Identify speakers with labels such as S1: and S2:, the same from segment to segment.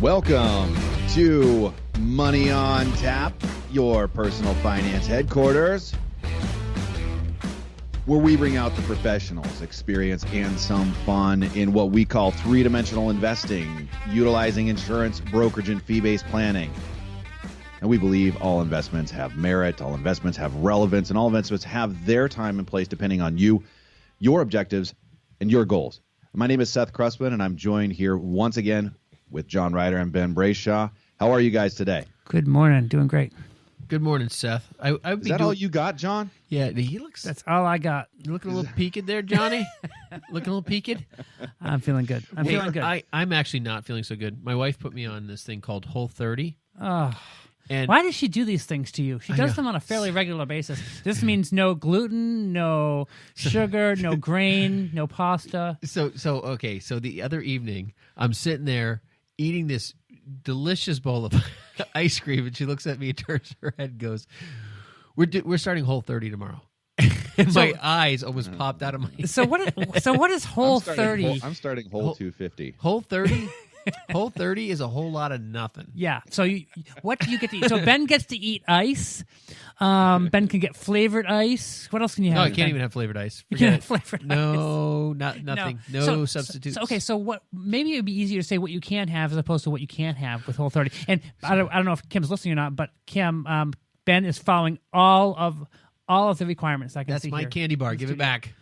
S1: Welcome to Money on Tap, your personal finance headquarters, where we bring out the professionals, experience, and some fun in what we call three-dimensional investing, utilizing insurance, brokerage, and fee-based planning. And we believe all investments have merit, all investments have relevance, and all investments have their time and place depending on you, your objectives, and your goals. My name is Seth Crespin, and I'm joined here once again with John Ryder and Ben Brayshaw. How are you guys today?
S2: Good morning. Doing great.
S3: Good morning, Seth.
S1: Is that all you got, John?
S3: Yeah, he looks.
S2: That's all I got.
S3: You looking a little peaked there, Johnny? Looking a little peaked?
S2: I'm feeling good. Feeling good.
S3: I'm actually not feeling so good. My wife put me on this thing called Whole30.
S2: Oh.
S3: And
S2: why does she do these things to you? She does them on a fairly regular basis. This means no gluten, no sugar, no grain, no pasta.
S3: So the other evening, I'm sitting there eating this delicious bowl of ice cream, and she looks at me and turns her head and goes, "We're starting Whole30 tomorrow." And my eyes almost popped out of my head.
S2: So what is Whole30?
S1: I'm starting Whole 250.
S3: Whole30? Whole30 is a whole lot of nothing.
S2: Yeah. So what do you get to eat? So Ben gets to eat ice. Ben can get flavored ice. What else can you have?
S3: No, I can't even have flavored ice.
S2: You can't have flavored ice.
S3: No, nothing. No substitutes.
S2: So what? Maybe it would be easier to say what you can have as opposed to what you can't have with Whole30. And I don't know if Kim's listening or not, but Kim, Ben is following all of the requirements.
S3: That's my
S2: here.
S3: candy bar. Give it back.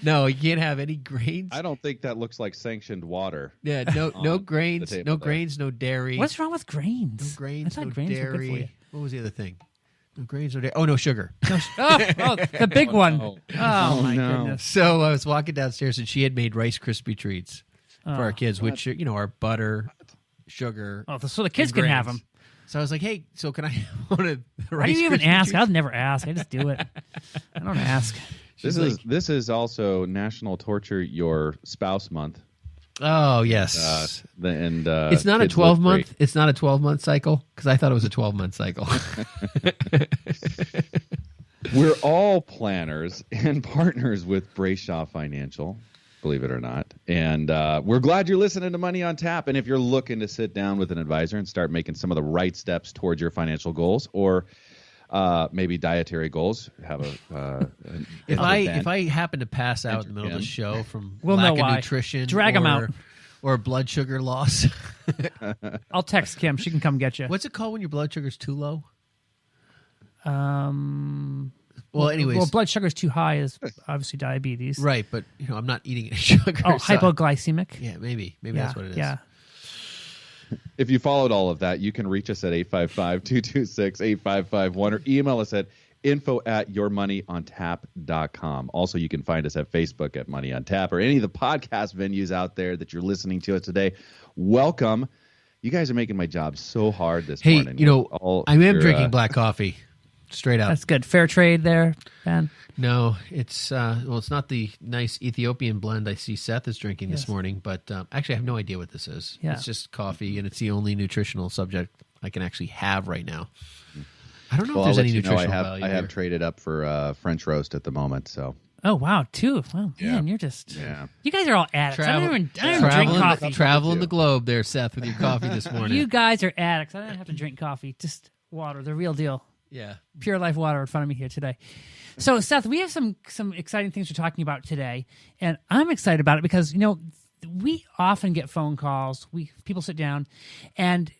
S3: No, you can't have any grains.
S1: I don't think that looks like sanctioned water.
S3: Yeah, no grains, no dairy.
S2: What's wrong with grains?
S3: No grains,
S2: I thought
S3: no
S2: grains
S3: dairy.
S2: were good for you.
S3: What was the other thing? No grains, no dairy. Oh, no sugar.
S2: The big one.
S1: no.
S2: Oh, my
S1: no.
S2: goodness.
S3: So I was walking downstairs, and she had made Rice Krispie treats for our kids, which are butter, sugar.
S2: Oh, so the kids
S3: and
S2: can have
S3: grains.
S2: them.
S3: So I was like, "Hey, so can I have one of the Rice
S2: Why do you even
S3: Krispie
S2: ask?
S3: treats?
S2: I'll never ask. I just do it. I don't ask.
S1: This is also National Torture Your Spouse Month.
S3: Oh yes,
S1: It's
S3: not a 12-month. It's not a 12-month cycle because I thought it was a 12-month cycle.
S1: We're all planners and partners with Brayshaw Financial, believe it or not. And we're glad you're listening to Money on Tap. And if you're looking to sit down with an advisor and start making some of the right steps towards your financial goals or maybe dietary goals, have
S3: if I happen to pass out in the middle of the show from
S2: We'll
S3: lack
S2: know
S3: of
S2: why.
S3: nutrition,
S2: Drag 'em out.
S3: or blood sugar loss.
S2: I'll text Kim. She can come get you.
S3: What's it called when your blood sugar's too low?
S2: Well,
S3: anyways,
S2: blood sugar is too high is obviously diabetes.
S3: right, but I'm not eating any sugar.
S2: Oh,
S3: so-
S2: hypoglycemic.
S3: Yeah, maybe that's what it is.
S2: Yeah.
S1: If you followed all of that, you can reach us at 855-226-8551 or email us at info@yourmoneyontap.com. Also, you can find us at Facebook at Money on Tap or any of the podcast venues out there that you're listening to us today. Welcome. You guys are making my job so hard this morning.
S3: I am drinking black coffee. Straight up.
S2: That's good. Fair trade there, Ben.
S3: No, it's it's not the nice Ethiopian blend I see Seth is drinking this morning, but actually I have no idea what this is.
S2: Yeah.
S3: It's just coffee, and it's the only nutritional subject I can actually have right now. I don't know if there's any nutritional value.
S1: I have traded up for French roast at the moment, so.
S2: Oh, wow. Two. Wow,
S1: Yeah.
S2: man, you're just...
S1: Yeah.
S2: You guys are all addicts. I don't even drink coffee.
S3: Traveling the globe there, Seth, with your coffee this morning.
S2: You guys are addicts. I don't have to drink coffee. Just water. The real deal.
S3: Yeah.
S2: Pure Life water in front of me here today. So, Seth, we have some exciting things we're talking about today, and I'm excited about it because, we often get phone calls. People sit down, and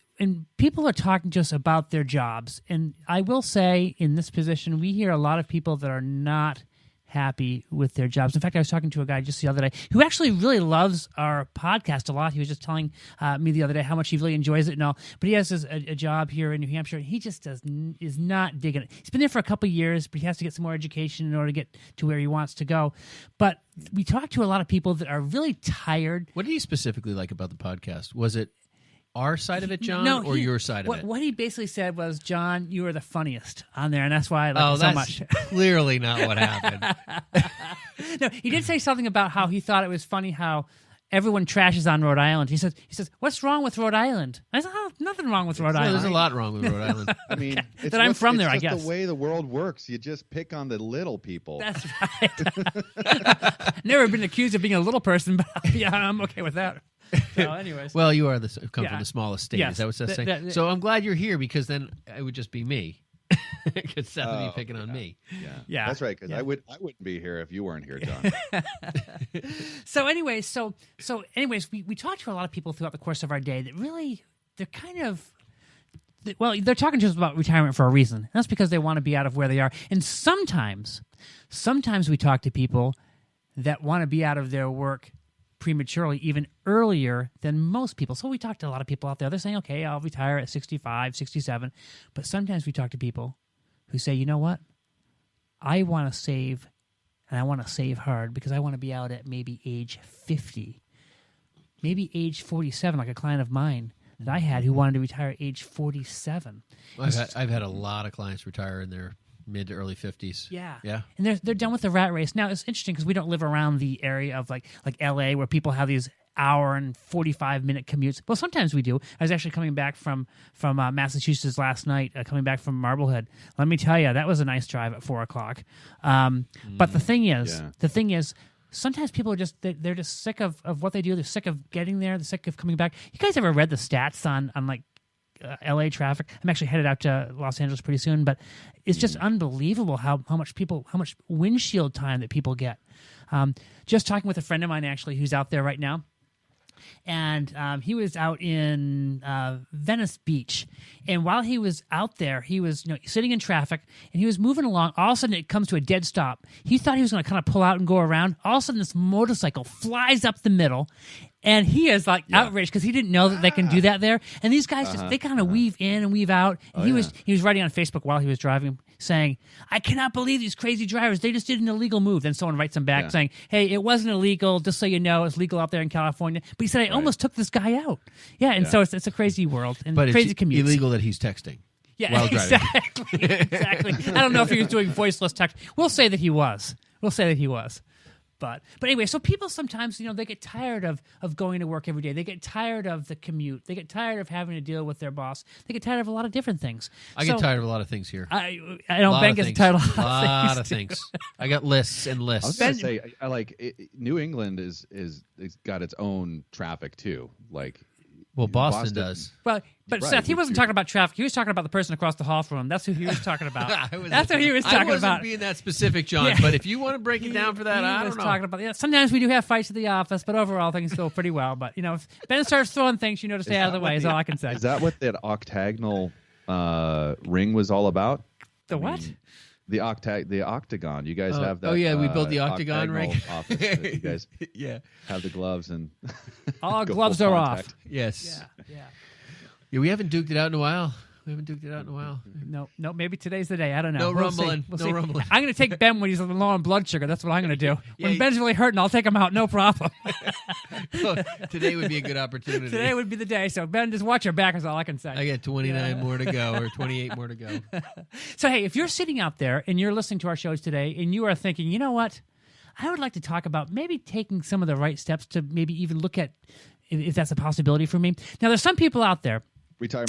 S2: people are talking to us about their jobs. And I will say, in this position, we hear a lot of people that are not happy with their jobs. In fact, I was talking to a guy just the other day who actually really loves our podcast a lot. He was just telling me the other day how much he really enjoys it and all. But he has a job here in New Hampshire, and he just is not digging it. He's been there for a couple of years, but he has to get some more education in order to get to where he wants to go. But we talked to a lot of people that are really tired.
S3: What did he specifically like about the podcast? Was it our side of it, John, or your side of it?
S2: What he basically said was, John, you are the funniest on there, and that's why I like it so much.
S3: Clearly not what happened.
S2: No, he did say something about how he thought it was funny how everyone trashes on Rhode Island. He says, what's wrong with Rhode Island? I said, nothing wrong with Rhode Island.
S3: There's a lot wrong with Rhode Island.
S1: I mean,
S2: that I'm from there, I guess.
S1: It's the way the world works. You just pick on the little people.
S2: That's right. Never been accused of being a little person, but yeah, I'm okay with that. So, anyways.
S3: Well, you are come
S2: Yeah.
S3: from the smallest state.
S2: Yes.
S3: Is that what that's saying?
S2: The-
S3: So I'm glad you're here because then it would just be me. Because Seth would be picking on me.
S2: Yeah.
S1: That's right. Because
S2: Yeah.
S1: I wouldn't be here if you weren't here, John.
S2: So anyways, we talked to a lot of people throughout the course of our day that really, they're kind of, well, they're talking to us about retirement for a reason. And that's because they want to be out of where they are. And sometimes we talk to people that want to be out of their work prematurely, even earlier than most people. So we talk to a lot of people out there. They're saying, okay, I'll retire at 65, 67. But sometimes we talk to people who say, you know what? I want to save, and I want to save hard because I want to be out at maybe age 50, maybe age 47, like a client of mine that I had who wanted to retire at age 47.
S3: I've had a lot of clients retire in their mid to early 50s.
S2: Yeah.
S3: Yeah.
S2: And they're done with the rat race. Now, it's interesting because we don't live around the area of like LA where people have these hour and 45-minute commutes. Well, sometimes we do. I was actually coming back from Massachusetts last night, coming back from Marblehead. Let me tell you, that was a nice drive at 4 o'clock. But the thing is, sometimes people are they're just sick of what they do. They're sick of getting there. They're sick of coming back. You guys ever read the stats on like LA traffic? I'm actually headed out to Los Angeles pretty soon, but it's just unbelievable how much windshield time that people get. Just talking with a friend of mine actually who's out there right now. And he was out in Venice Beach. And while he was out there, he was sitting in traffic, and he was moving along. All of a sudden, it comes to a dead stop. He thought he was going to kind of pull out and go around. All of a sudden, this motorcycle flies up the middle, and he is outraged because he didn't know that they can do that there. And these guys they kind of weave in and weave out. And he was writing on Facebook while he was driving, saying, "I cannot believe these crazy drivers. They just did an illegal move." Then someone writes him back saying, "Hey, it wasn't illegal. Just so you know, it's legal out there in California." But he said, "I almost took this guy out." Yeah, and so it's a crazy world and
S3: But
S2: crazy
S3: it's
S2: commutes.
S3: illegal that he's texting.
S2: Yeah,
S3: while driving.
S2: exactly. I don't know if he was doing voiceless text. We'll say that he was. But anyway, so people sometimes, they get tired of going to work every day. They get tired of the commute. They get tired of having to deal with their boss. They get tired of a lot of different things.
S3: I get tired of a lot of things here.
S2: I know Ben gets tired of a lot of
S3: things. I got lists and lists.
S1: I was going to say, I like New England is got its own traffic too. Like,
S3: well, Boston does.
S2: Well, but
S1: Right,
S2: Seth, he wasn't talking about traffic. He was talking about the person across the hall from him. That's who he was talking about. That's who he was talking
S3: I wasn't
S2: about.
S3: being that specific, John.
S2: Yeah.
S3: But if you want to break it down for that, I don't know.
S2: Talking about, sometimes we do have fights at the office, but overall things go pretty well. But if Ben starts throwing things, to stay out of the way. Is all I can say.
S1: Is that what that octagonal ring was all about?
S2: The what?
S1: The octagon. You guys have that.
S3: Oh yeah, we built the octagon
S1: octagonal
S3: ring.
S1: office that you guys
S3: Yeah.
S1: have the gloves and
S2: All
S1: go
S2: gloves
S1: full
S2: are
S1: contact.
S2: off.
S3: Yes.
S2: Yeah.
S3: Yeah, we haven't duked it out in a while.
S2: No, maybe today's the day. I don't know.
S3: No
S2: We'll see.
S3: rumbling.
S2: We'll
S3: No
S2: see.
S3: rumbling.
S2: I'm going to take Ben when he's low on blood sugar. That's what I'm going to do.
S3: Yeah,
S2: When Ben's really hurting, I'll take him out. No problem.
S3: Today would be a good opportunity.
S2: Today would be the day. So Ben, just watch your back is all I can say.
S3: I got 29 more to go, or 28 more to go.
S2: So, hey, if you're sitting out there and you're listening to our shows today and you are thinking, you know what? I would like to talk about maybe taking some of the right steps to maybe even look at if that's a possibility for me. Now, there's some people out there.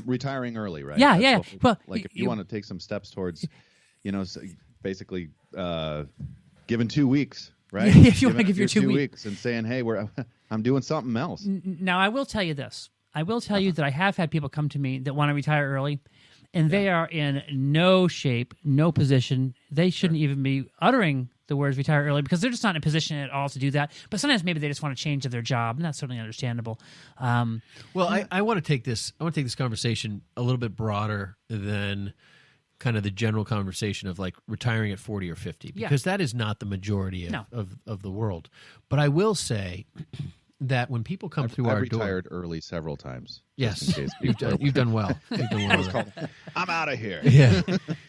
S1: Retiring early, right?
S2: Yeah,
S1: That's
S2: yeah.
S1: what-
S2: Well,
S1: like if you want to take some steps towards, basically giving 2 weeks, right?
S2: If you wanna give your 2
S1: 2
S2: weeks.
S1: weeks and saying, hey, I'm doing something else.
S2: Now, I will tell you this. I will tell you that I have had people come to me that want to retire early, and they are in no shape, no position. They shouldn't even be uttering the words retire early because they're just not in a position at all to do that. But sometimes maybe they just want to change their job, and that's certainly understandable.
S3: Well, I want to take this. I want to take this conversation a little bit broader than kind of the general conversation of like retiring at 40 or 50, because that is not the majority of the world. But I will say that when people come through our door,
S1: retired early several times.
S3: yes,
S1: just in case
S3: you've done well. You've done well with that.
S1: I'm out of here.
S3: Yeah.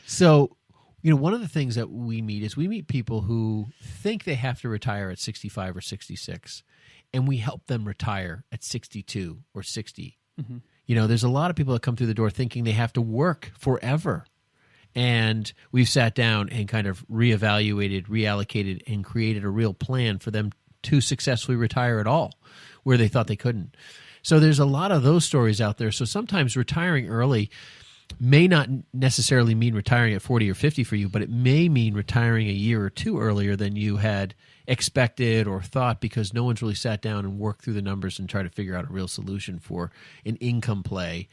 S3: So, one of the things that we meet people who think they have to retire at 65 or 66, and we help them retire at 62 or 60. Mm-hmm. There's a lot of people that come through the door thinking they have to work forever. And we've sat down and kind of reevaluated, reallocated, and created a real plan for them to successfully retire at all, where they thought they couldn't. So there's a lot of those stories out there. So sometimes retiring early may not necessarily mean retiring at 40 or 50 for you, but it may mean retiring a year or two earlier than you had expected or thought, because no one's really sat down and worked through the numbers and tried to figure out a real solution for an income play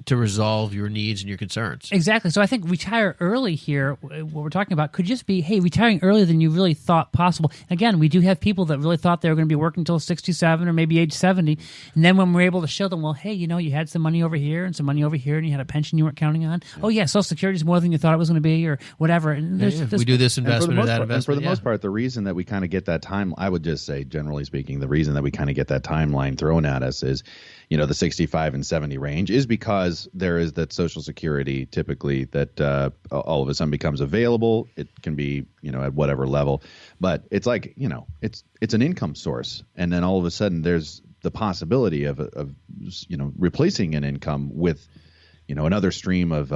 S3: to resolve your needs and your concerns.
S2: Exactly. So I think retire early here, what we're talking about, could just be, hey, retiring earlier than you really thought possible. Again, we do have people that really thought they were going to be working until 67 or maybe age 70. And then when we're able to show them, well, hey, you had some money over here and some money over here, and you had a pension you weren't counting on. Yeah. Oh, yeah, Social Security is more than you thought it was going to be, or whatever. And
S3: we do this investment or that investment.
S1: And for the most part, the reason that we kind of get that time, I would just say, generally speaking, the reason that we kind of get that timeline thrown at us is, the 65 and 70 range is because there is that Social Security typically that all of a sudden becomes available. It can be, at whatever level, but it's like, it's an income source. And then all of a sudden there's the possibility of replacing an income with, another stream of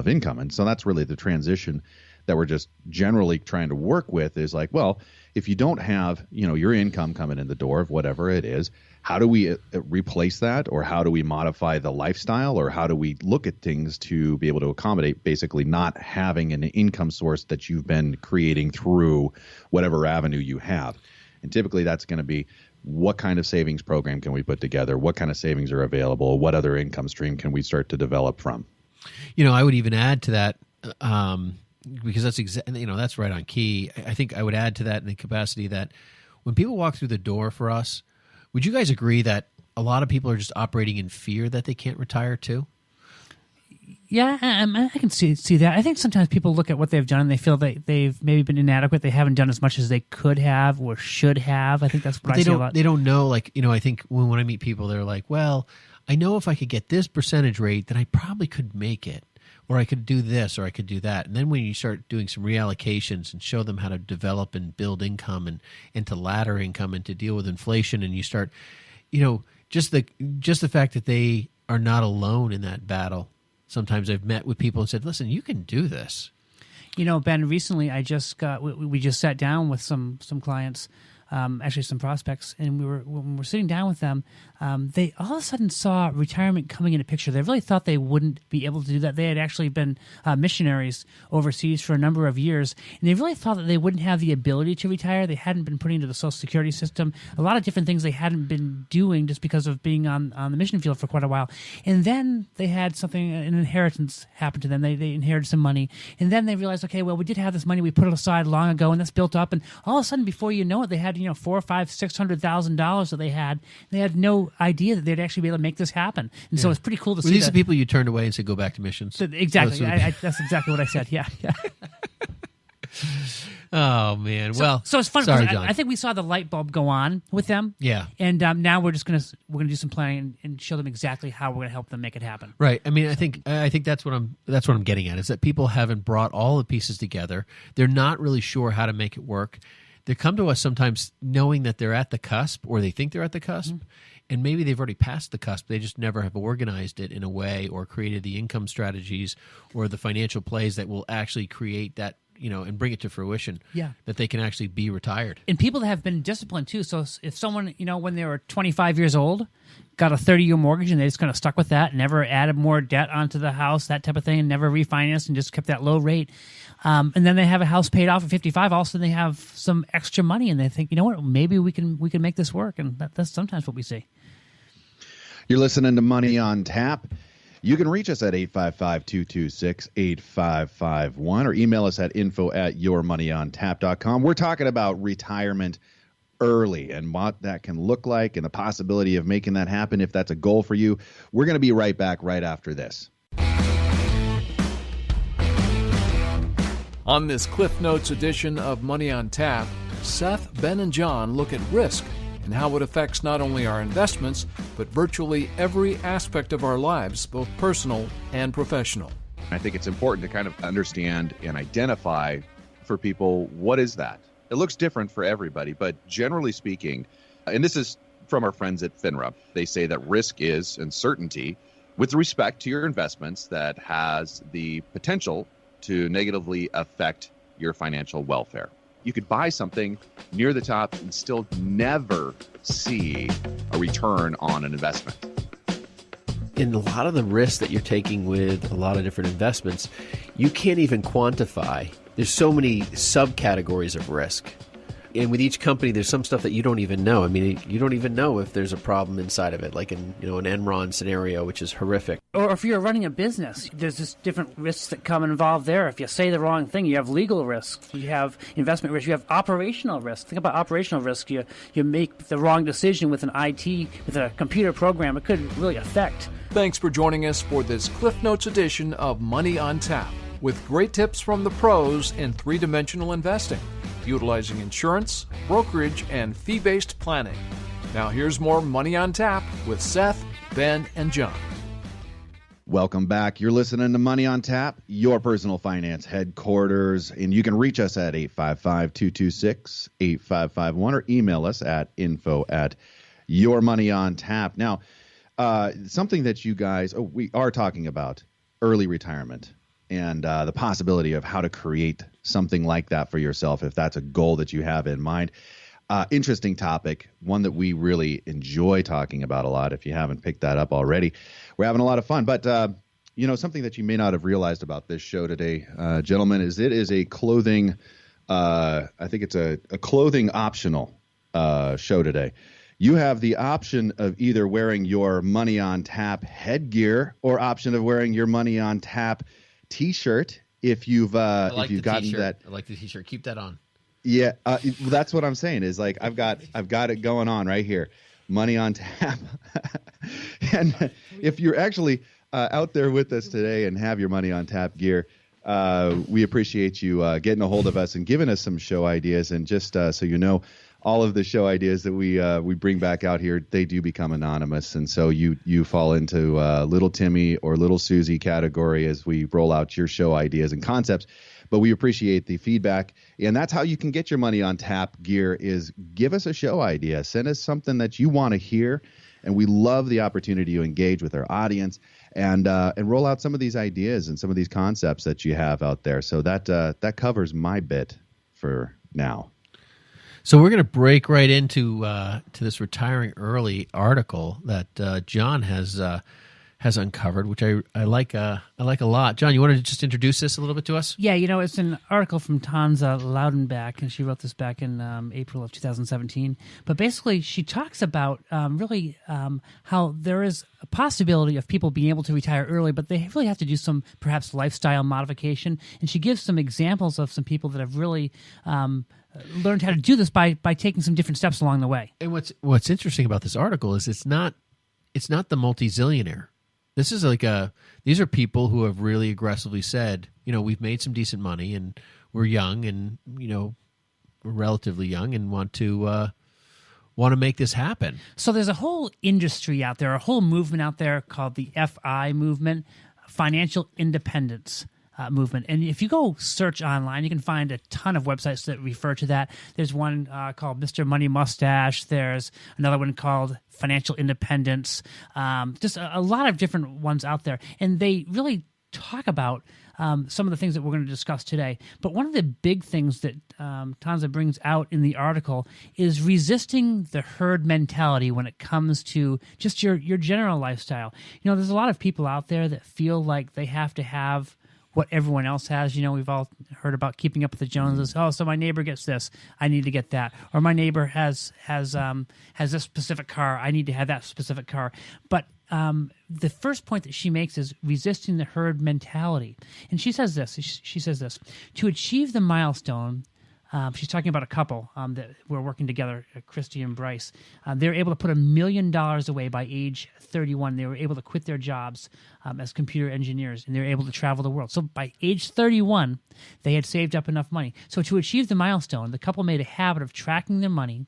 S1: income. And so that's really the transition that we're just generally trying to work with is like, well, if you don't have, your income coming in the door of whatever it is, how do we replace that, or how do we modify the lifestyle, or how do we look at things to be able to accommodate basically not having an income source that you've been creating through whatever avenue you have? And typically that's going to be, what kind of savings program can we put together? What kind of savings are available? What other income stream can we start to develop from?
S3: I would even add to that, because that's that's right on key. I think I would add to that in the capacity that when people walk through the door for us, would you guys agree that a lot of people are just operating in fear that they can't retire too?
S2: Yeah, I can see that. I think sometimes people look at what they've done and they feel that they've maybe been inadequate. They haven't done as much as they could have or should have. I think that's what I see a lot.
S3: They don't know. I think when I meet people, they're like, well, I know if I could get this percentage rate, then I probably could make it. Or I could do this, or I could do that. And then when you start doing some reallocations and show them how to develop and build income and to ladder income and to deal with inflation, and you start, just the fact that they are not alone in that battle. Sometimes I've met with people and said, listen, you can do this.
S2: Ben, recently we just sat down with some clients, actually some prospects, and when we're sitting down with them, they all of a sudden saw retirement coming in a picture. They really thought they wouldn't be able to do that. They had actually been missionaries overseas for a number of years, and they really thought that they wouldn't have the ability to retire. They hadn't been put into the Social Security system. A lot of different things they hadn't been doing just because of being on the mission field for quite a while. And then they had an inheritance happen to them. They inherited some money, and then they realized, okay, well, we did have this money. We put it aside long ago, and that's built up. And all of a sudden, before you know it, they had $400,000, $500,000, $600,000 that they had. They had no idea that they'd actually be able to make this happen. And so it's pretty cool to see.
S3: These are people you turned away and said, go back to missions.
S2: Exactly. That's exactly what I said. Yeah.
S3: Oh man.
S2: So it's fun.
S3: Sorry, John.
S2: I think we saw the light bulb go on with them.
S3: Yeah.
S2: And now we're gonna do some planning and show them exactly how we're gonna help them make it happen.
S3: Right. I mean, I think that's what I'm getting at, is that people haven't brought all the pieces together. They're not really sure how to make it work. They come to us sometimes knowing that they're at the cusp, or they think they're at the cusp, and maybe they've already passed the cusp. They just never have organized it in a way, or created the income strategies or the financial plays that will actually create that, and bring it to fruition.
S2: Yeah.
S3: That they can actually be retired.
S2: And people that have been disciplined too. So if someone, when they were 25 years old, got a 30-year mortgage and they just kind of stuck with that, never added more debt onto the house, that type of thing, and never refinanced and just kept that low rate. And then they have a house paid off at 55. All of a sudden they have some extra money and they think, what, maybe we can make this work. And that's sometimes what we see.
S1: You're listening to Money on Tap. You can reach us at 855-226-8551 or email us at info@yourmoneyontap.com. We're talking about retirement early and what that can look like and the possibility of making that happen if that's a goal for you. We're going to be right back right after this.
S4: On this Cliff Notes edition of Money on Tap, Seth, Ben, and John look at risk and how it affects not only our investments, but virtually every aspect of our lives, both personal and professional.
S1: I think it's important to kind of understand and identify for people, what is that? It looks different for everybody, but generally speaking, and this is from our friends at FINRA, they say that risk is uncertainty with respect to your investments that has the potential to negatively affect your financial welfare. You could buy something near the top and still never see a return on an investment.
S5: In a lot of the risks that you're taking with a lot of different investments, you can't even quantify. There's so many subcategories of risk. and with each company, there's some stuff that you don't even know. I mean, you don't even know if there's a problem inside of it, like in an Enron scenario, which is horrific.
S2: Or if you're running a business, there's just different risks that come involved there. If you say the wrong thing, you have legal risks, you have investment risk, you have operational risk. Think about operational risk. You make the wrong decision with an IT, with a computer program, it could really affect.
S4: Thanks for joining us for this Cliff Notes edition of Money on Tap, with great tips from the pros in three-dimensional investing, utilizing insurance, brokerage, and fee-based planning. Now here's more Money on Tap with Seth, Ben, and John.
S1: Welcome back. You're listening to Money on Tap, your personal finance headquarters, and you can reach us at 855-226-8551 or email us at info@yourmoneyontap. Now, something that you guys, we are talking about early retirement and the possibility of how to create something like that for yourself if that's a goal that you have in mind. Interesting topic, one that we really enjoy talking about a lot. If you haven't picked that up already, we're having a lot of fun. But, something that you may not have realized about this show today, gentlemen, is it is a clothing, I think it's a clothing optional show today. You have the option of either wearing your Money on Tap headgear or option of wearing your Money on Tap T-shirt if you've gotten that.
S3: I like the T-shirt. Keep that on.
S1: Yeah, that's what I'm saying is like I've got it going on right here, Money on Tap. And if you're actually out there with us today and have your Money on Tap gear, we appreciate you getting a hold of us and giving us some show ideas. And just so you know, all of the show ideas that we bring back out here, they do become anonymous, and so you fall into Little Timmy or Little Susie category as we roll out your show ideas and concepts. But we appreciate the feedback, and that's how you can get your Money on Tap gear is give us a show idea. Send us something that you want to hear, and we love the opportunity to engage with our audience and roll out some of these ideas and some of these concepts that you have out there. So that covers my bit for now.
S3: So we're going to break right into to this retiring early article that John has uncovered, which I like a lot. John, you want to just introduce this a little bit to us?
S2: Yeah, it's an article from Tanza Loudenbach, and she wrote this back in April of 2017. But basically, she talks about how there is a possibility of people being able to retire early, but they really have to do some perhaps lifestyle modification. And she gives some examples of some people that have really learned how to do this by taking some different steps along the way.
S3: And what's interesting about this article is it's not the multi-zillionaire. This is these are people who have really aggressively said, we've made some decent money and we're young and, we're relatively young and want to make this happen.
S2: So there's a whole industry out there, a whole movement out there called the FI movement, financial independence movement. And if you go search online, you can find a ton of websites that refer to that. There's one called Mr. Money Mustache. There's another one called Financial Independence. Just a lot of different ones out there. And they really talk about some of the things that we're going to discuss today. But one of the big things that Tanza brings out in the article is resisting the herd mentality when it comes to just your general lifestyle. There's a lot of people out there that feel like they have to have what everyone else has. We've all heard about keeping up with the Joneses. Oh, so my neighbor gets this, I need to get that. Or my neighbor has this specific car, I need to have that specific car. But the first point that she makes is resisting the herd mentality. And she says this, to achieve the milestone, she's talking about a couple that were working together, Christy and Bryce. They were able to put $1 million away by age 31. They were able to quit their jobs as computer engineers, and they were able to travel the world. So by age 31, they had saved up enough money. So to achieve the milestone, the couple made a habit of tracking their money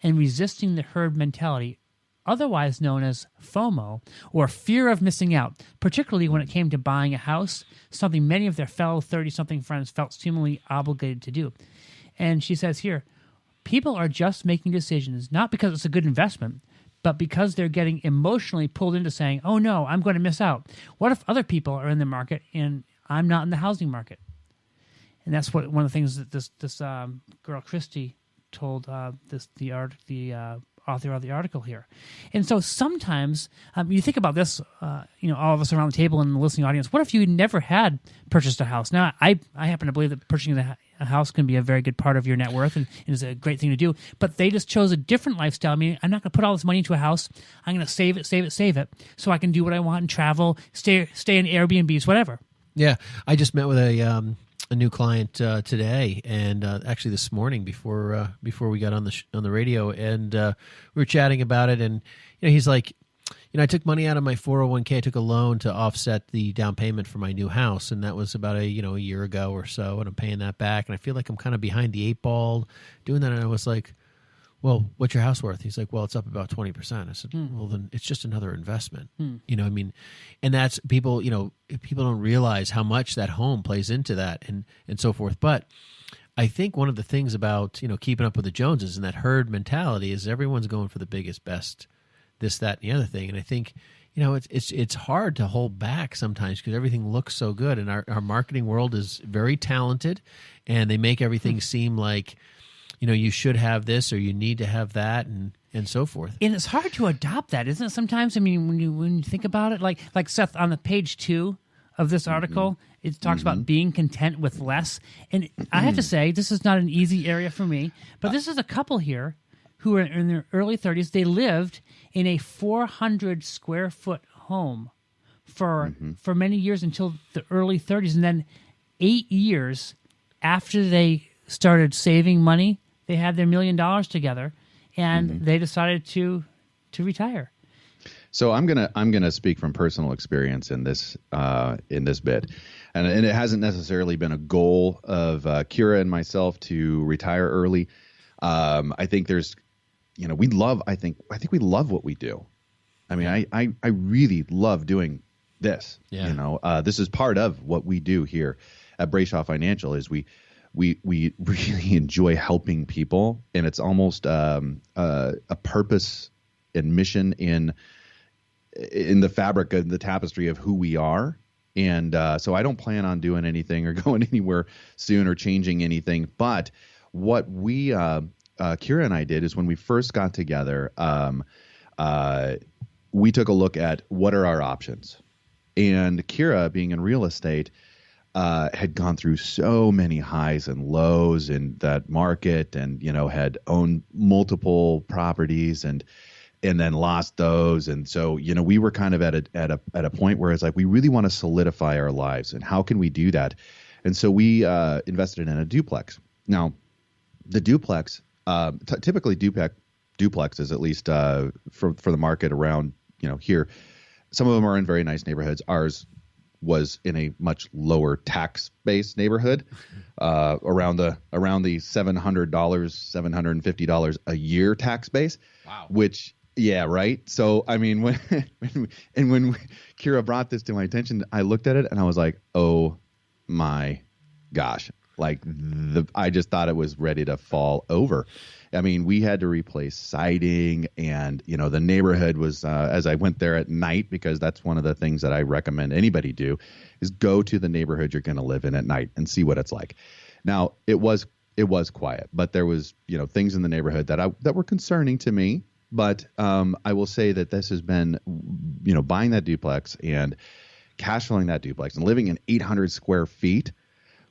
S2: and resisting the herd mentality, otherwise known as FOMO, or fear of missing out, particularly when it came to buying a house, something many of their fellow 30-something friends felt seemingly obligated to do. And she says here, people are just making decisions, not because it's a good investment, but because they're getting emotionally pulled into saying, oh no, I'm going to miss out. What if other people are in the market and I'm not in the housing market? And that's one of the things that this girl, Christy, told the author of the article here. And so sometimes you think about this, all of us around the table and the listening audience, what if you never had purchased a house? Now, I happen to believe that purchasing a house can be a very good part of your net worth and is a great thing to do, but they just chose a different lifestyle. I mean, I'm not going to put all this money into a house. I'm going to save it so I can do what I want and travel, stay in Airbnbs, whatever.
S3: Yeah, I just met with a new client today, and actually this morning before we got on the radio, and we were chatting about it, and he's like, I took money out of my 401k, I took a loan to offset the down payment for my new house, and that was about a year ago or so, and I'm paying that back, and I feel like I'm kind of behind the eight ball doing that, and I was like, well, what's your house worth? He's like, well, it's up about 20%. I said, well, then it's just another investment. And that's people don't realize how much that home plays into that and so forth. But I think one of the things about, keeping up with the Joneses and that herd mentality is everyone's going for the biggest, best, this, that, and the other thing. And I think, it's hard to hold back sometimes because everything looks so good. And our marketing world is very talented, and they make everything seem like, you should have this or you need to have that and so forth.
S2: And it's hard to adopt that, isn't it? Sometimes, I mean, when you think about it, like Seth, on the page 2 of this article, it talks about being content with less. And I have to say, this is not an easy area for me, but this is a couple here who are in their early 30s. They lived in a 400 square foot home for many years until the early 30s. And then 8 years after they started saving money, they had their $1 million together, and they decided to retire.
S1: So I'm gonna speak from personal experience in this bit, and it hasn't necessarily been a goal of Kira and myself to retire early. I think there's, we love. I think we love what we do. I mean, I really love doing this. Yeah. This is part of what we do here at Brayshaw Financial. Is we really enjoy helping people, and it's almost a purpose and mission in the fabric of the tapestry of who we are. And so I don't plan on doing anything or going anywhere soon or changing anything. But what we Kira and I did is when we first got together, we took a look at what are our options. And Kira, being in real estate, had gone through so many highs and lows in that market, and had owned multiple properties and then lost those. And so we were kind of at a point where it's like we really want to solidify our lives, and how can we do that? And so we invested in a duplex. Now, the duplex, typically duplexes, at least for the market around here, some of them are in very nice neighborhoods. Ours was in a much lower tax-based neighborhood, around the $700, $750 a year tax base.
S3: Wow.
S1: Which, yeah, right. So I mean, when Kira brought this to my attention, I looked at it and I was like, oh my gosh, like I just thought it was ready to fall over. I mean, we had to replace siding, and the neighborhood was as I went there at night, because that's one of the things that I recommend anybody do, is go to the neighborhood you're going to live in at night and see what it's like. Now, it was quiet, but there was things in the neighborhood that were concerning to me. But I will say that this has been buying that duplex and cash flowing that duplex and living in 800 square feet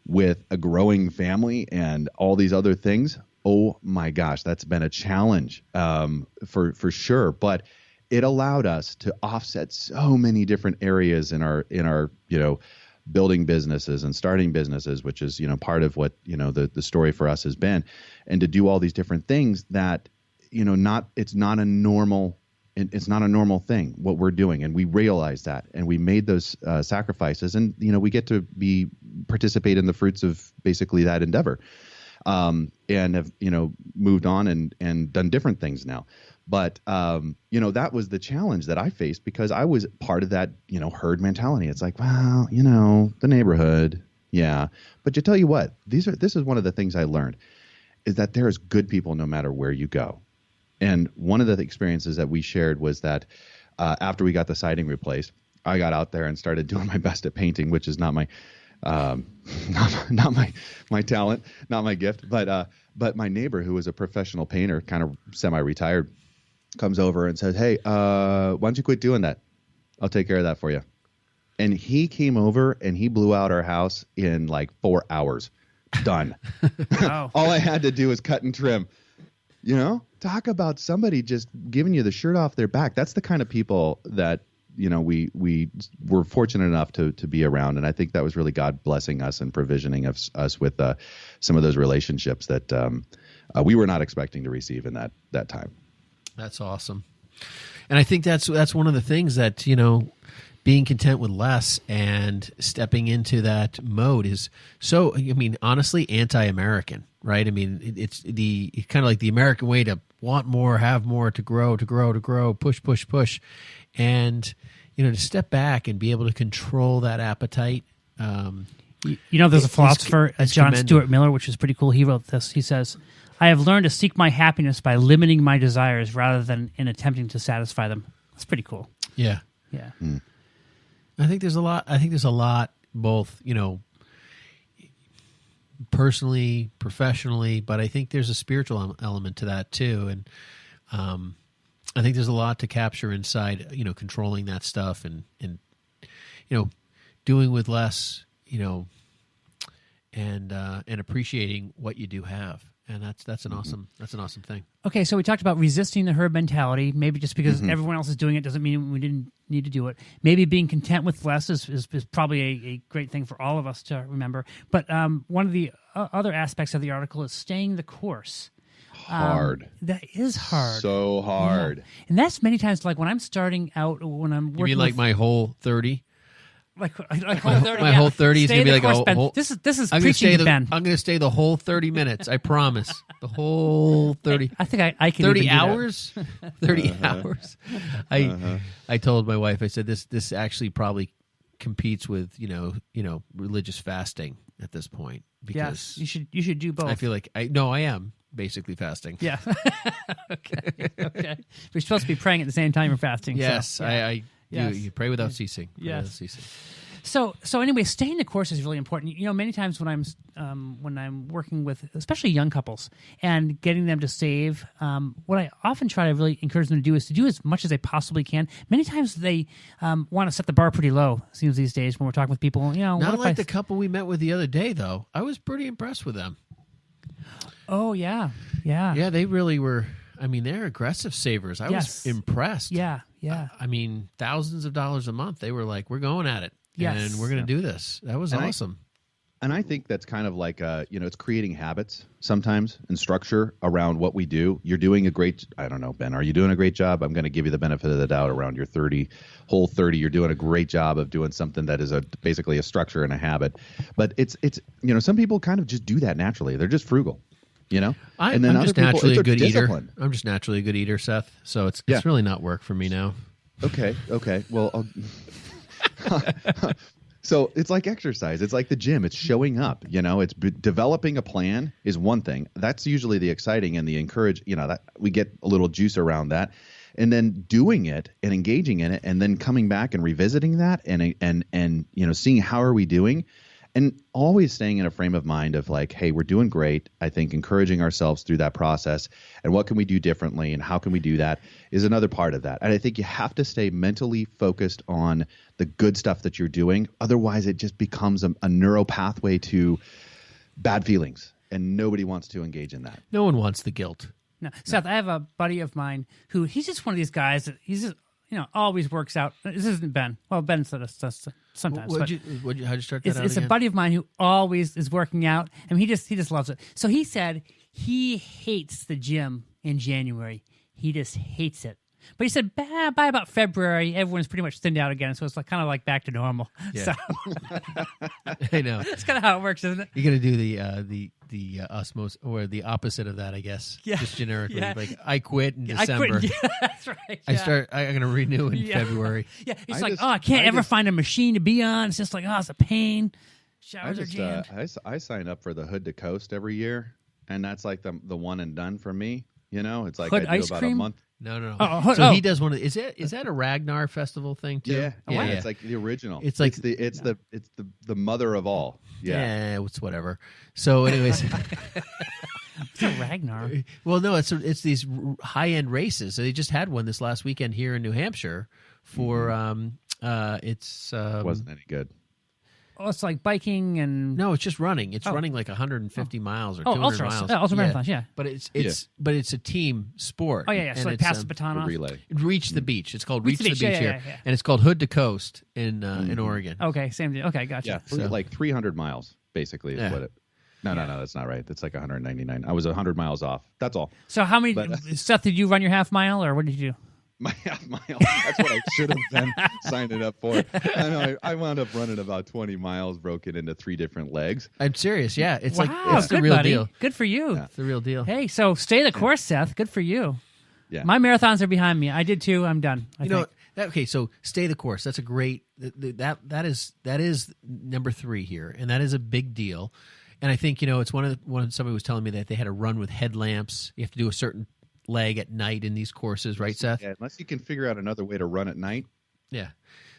S1: with a growing family and all these other things. Oh my gosh, that's been a challenge for sure. But it allowed us to offset so many different areas in our building businesses and starting businesses, which is part of what the story for us has been, and to do all these different things that it's not a normal thing what we're doing, and we realize that, and we made those sacrifices, and we get to participate in the fruits of basically that endeavor. And have, moved on and done different things now. But, that was the challenge that I faced, because I was part of that, herd mentality. It's like, well, the neighborhood. Yeah. But you tell you what, this is one of the things I learned, is that there is good people no matter where you go. And one of the experiences that we shared was that after we got the siding replaced, I got out there and started doing my best at painting, which is not my my talent, not my gift, but my neighbor, who was a professional painter, kind of semi-retired, comes over and says, "Hey, why don't you quit doing that? I'll take care of that for you." And he came over and he blew out our house in like 4 hours. Done.
S2: Wow.
S1: All I had to do was cut and trim. You know, talk about somebody just giving you the shirt off their back. That's the kind of people that, you know, we were fortunate enough to be around. And I think that was really God blessing us and provisioning us with some of those relationships that we were not expecting to receive in that time.
S3: That's awesome. And I think that's one of the things that, you know, being content with less and stepping into that mode is so, I mean, honestly, anti-American, right? I mean, it's kind of like the American way to want more, have more, to grow, push. And, you know, to step back and be able to control that appetite.
S2: You know, there's a philosopher, John Stuart Miller, which is pretty cool. He wrote this. He says, "I have learned to seek my happiness by limiting my desires rather than in attempting to satisfy them." That's pretty cool.
S3: Yeah.
S2: Yeah.
S3: I think there's a lot, both, you know, personally, professionally, but I think there's a spiritual element to that too. And I think there's a lot to capture inside, you know, controlling that stuff and you know, doing with less, you know, and appreciating what you do have. And that's an awesome thing.
S2: Okay, so we talked about resisting the herd mentality. Maybe just because everyone else is doing it doesn't mean we didn't need to do it. Maybe being content with less is probably a great thing for all of us to remember. But one of the other aspects of the article is staying the course.
S1: Hard.
S2: That is hard.
S1: So hard.
S2: Yeah. And that's many times like when I'm starting out, when I'm working.
S3: You mean like my whole 30?
S2: Like whole 30,
S3: my whole 30 is
S2: Stay
S3: going to be
S2: the
S3: like
S2: course,
S3: a
S2: Ben.
S3: whole.
S2: This is
S3: I'm
S2: preaching to Ben.
S3: I'm going to stay the whole 30 minutes. I promise. The whole 30.
S2: I think I can
S3: 30
S2: even do that.
S3: hours. 30 hours. I told my wife. I said this actually probably competes with you know religious fasting at this point because
S2: Yes, you should do both.
S3: I feel like I am basically fasting.
S2: Yeah. Okay. We're supposed to be praying at the same time you're fasting.
S3: Yes,
S2: so, yeah.
S3: I
S2: Yes.
S3: do. You pray without ceasing. Pray
S2: Yes.
S3: without ceasing.
S2: So anyway, staying the course is really important. You know, many times when I'm working with especially young couples and getting them to save, what I often try to really encourage them to do is to do as much as they possibly can. Many times they want to set the bar pretty low. It seems these days when we're talking with people, you know,
S3: Not
S2: what
S3: like
S2: if
S3: the couple we met with the other day, though. I was pretty impressed with them.
S2: Oh yeah.
S3: Yeah, they really were. I mean, they're aggressive savers. I
S2: Yes.
S3: was impressed.
S2: Yeah.
S3: I mean, thousands of dollars a month. They were like, we're going at it.
S2: Yes.
S3: And we're going to do this. That was awesome.
S1: And I think that's kind of like, it's creating habits sometimes and structure around what we do. You're doing I don't know, Ben, are you doing a great job? I'm going to give you the benefit of the doubt around your whole 30. You're doing a great job of doing something that is basically a structure and a habit. But it's some people kind of just do that naturally. They're just frugal. You know,
S3: I'm just naturally a good eater. I'm just naturally a good eater, Seth. So it's really not work for me now.
S1: Okay. Well, so it's like exercise. It's like the gym. It's showing up. You know, it's developing a plan is one thing. That's usually the exciting and the encourage. You know, that we get a little juice around that, and then doing it and engaging in it, and then coming back and revisiting that, and seeing how are we doing. And always staying in a frame of mind of like, hey, we're doing great. I think encouraging ourselves through that process and what can we do differently and how can we do that is another part of that. And I think you have to stay mentally focused on the good stuff that you're doing. Otherwise, it just becomes a neural pathway to bad feelings. And nobody wants to engage in that.
S3: No one wants the guilt.
S2: No. Seth, I have a buddy of mine who he's just one of these guys that he's just, always works out. This isn't Ben. Well, Ben said us sometimes.
S3: How'd you start that out
S2: It's
S3: again?
S2: a buddy of mine who always is working out. I mean, he just loves it. So he said he hates the gym in January. He just hates it. But he said by about February, everyone's pretty much thinned out again. So it's kind of like back to normal.
S3: Yeah.
S2: So
S3: I know.
S2: that's kind of how it works, isn't it?
S3: You're gonna do the osmosis or the opposite of that, I guess.
S2: Yeah.
S3: Just generically,
S2: Yeah.
S3: like I quit in
S2: I
S3: December.
S2: quit. Yeah, that's right. Yeah.
S3: I'm gonna renew in
S2: Yeah.
S3: February.
S2: Yeah, it's
S1: I
S2: like,
S1: just-
S2: I can't
S1: I
S2: ever
S1: just-
S2: find a machine to be on. It's just like, it's a pain. Showers are jammed.
S1: I sign up for the Hood to Coast every year, and that's like the one and done for me. You know, it's like
S2: Hood
S1: I do
S2: ice
S1: about
S2: cream?
S1: a month.
S3: No.
S2: Oh,
S3: So
S2: oh.
S3: he does one of. Is that a Ragnar festival thing too?
S1: Yeah,
S3: yeah.
S1: it's like the original.
S3: It's like-
S1: it's the mother of all. Yeah.
S3: It's whatever. So, anyways,
S2: It's a Ragnar.
S3: Well, no, it's these high end races. So they just had one this last weekend here in New Hampshire for it's
S1: Wasn't any good.
S2: Oh, it's like biking and
S3: no, it's just running. It's
S2: Oh.
S3: running like 150 miles or 200
S2: ultra
S3: miles.
S2: ultra marathons. Yeah.
S3: But it's a team sport.
S2: Oh yeah. So
S3: And
S2: like
S3: it's,
S2: pass the baton
S1: A
S2: off.
S1: relay.
S3: Reach the beach. It's called Reach the Beach
S2: Yeah,
S3: here,
S2: yeah.
S3: and it's called Hood to Coast in Oregon.
S2: Okay, same deal. Okay, gotcha.
S1: Yeah, like 300 miles basically is
S3: Yeah.
S1: what it. No, that's not right. It's like 199. I was 100 miles off. That's all.
S2: So how many?
S1: But,
S2: Seth, did you run your half mile or what did you do?
S1: My half mile. That's what I should have been signing up for. I know. I wound up running about 20 miles, broken into 3 different legs.
S3: I'm serious. Yeah, it's
S2: wow,
S3: like it's the
S2: good
S3: real
S2: buddy.
S3: deal.
S2: Good for you.
S1: Yeah.
S3: It's the real deal.
S2: Hey, so stay the course, Seth. Good for you.
S1: Yeah.
S2: My marathons are behind me. I did too. I'm done. I think.
S3: Okay, so stay the course. That's a great that is number 3 here, and that is a big deal. And I think it's one somebody was telling me that they had to run with headlamps. You have to do a certain leg at night in these courses, right, Seth?
S1: Yeah, unless you can figure out another way to run at night.
S3: Yeah.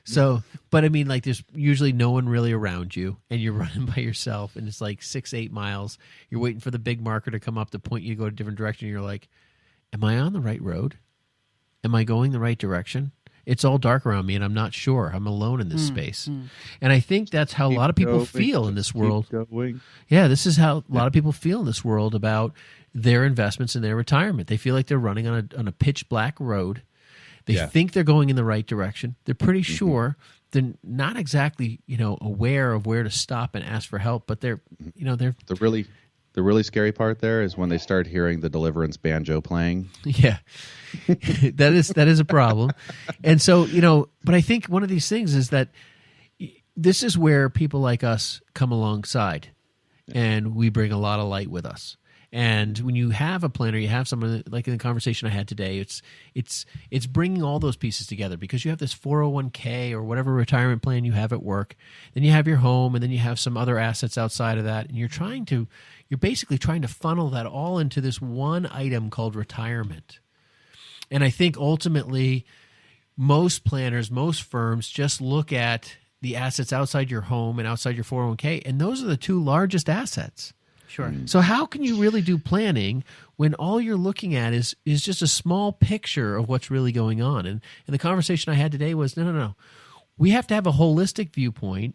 S3: So, but I mean, like, there's usually no one really around you, and you're running by yourself, and it's like 6-8 miles. You're waiting for the big marker to come up to point you to go a different direction. And you're like, am I on the right road? Am I going the right direction? It's all dark around me, and I'm not sure. I'm alone in this space. And I think that's how a lot of people feel in this world. Yeah, this is how a lot of people feel in this world about their investments and their retirement. They feel like they're running on a pitch black road. They think they're going in the right direction. They're pretty sure. They're not exactly, aware of where to stop and ask for help, but they're.
S1: The really scary part there is when they start hearing the Deliverance banjo playing.
S3: Yeah, that is a problem. And so, but I think one of these things is that this is where people like us come alongside, and we bring a lot of light with us. And when you have a planner, you have someone like in the conversation I had today, it's bringing all those pieces together because you have this 401k or whatever retirement plan you have at work, then you have your home, and then you have some other assets outside of that, and you're basically trying to funnel that all into this one item called retirement. And I think ultimately most planners, most firms just look at the assets outside your home and outside your 401k, and those are the 2 largest assets.
S2: Sure.
S3: So how can you really do planning when all you're looking at is just a small picture of what's really going on? And the conversation I had today was, no. We have to have a holistic viewpoint,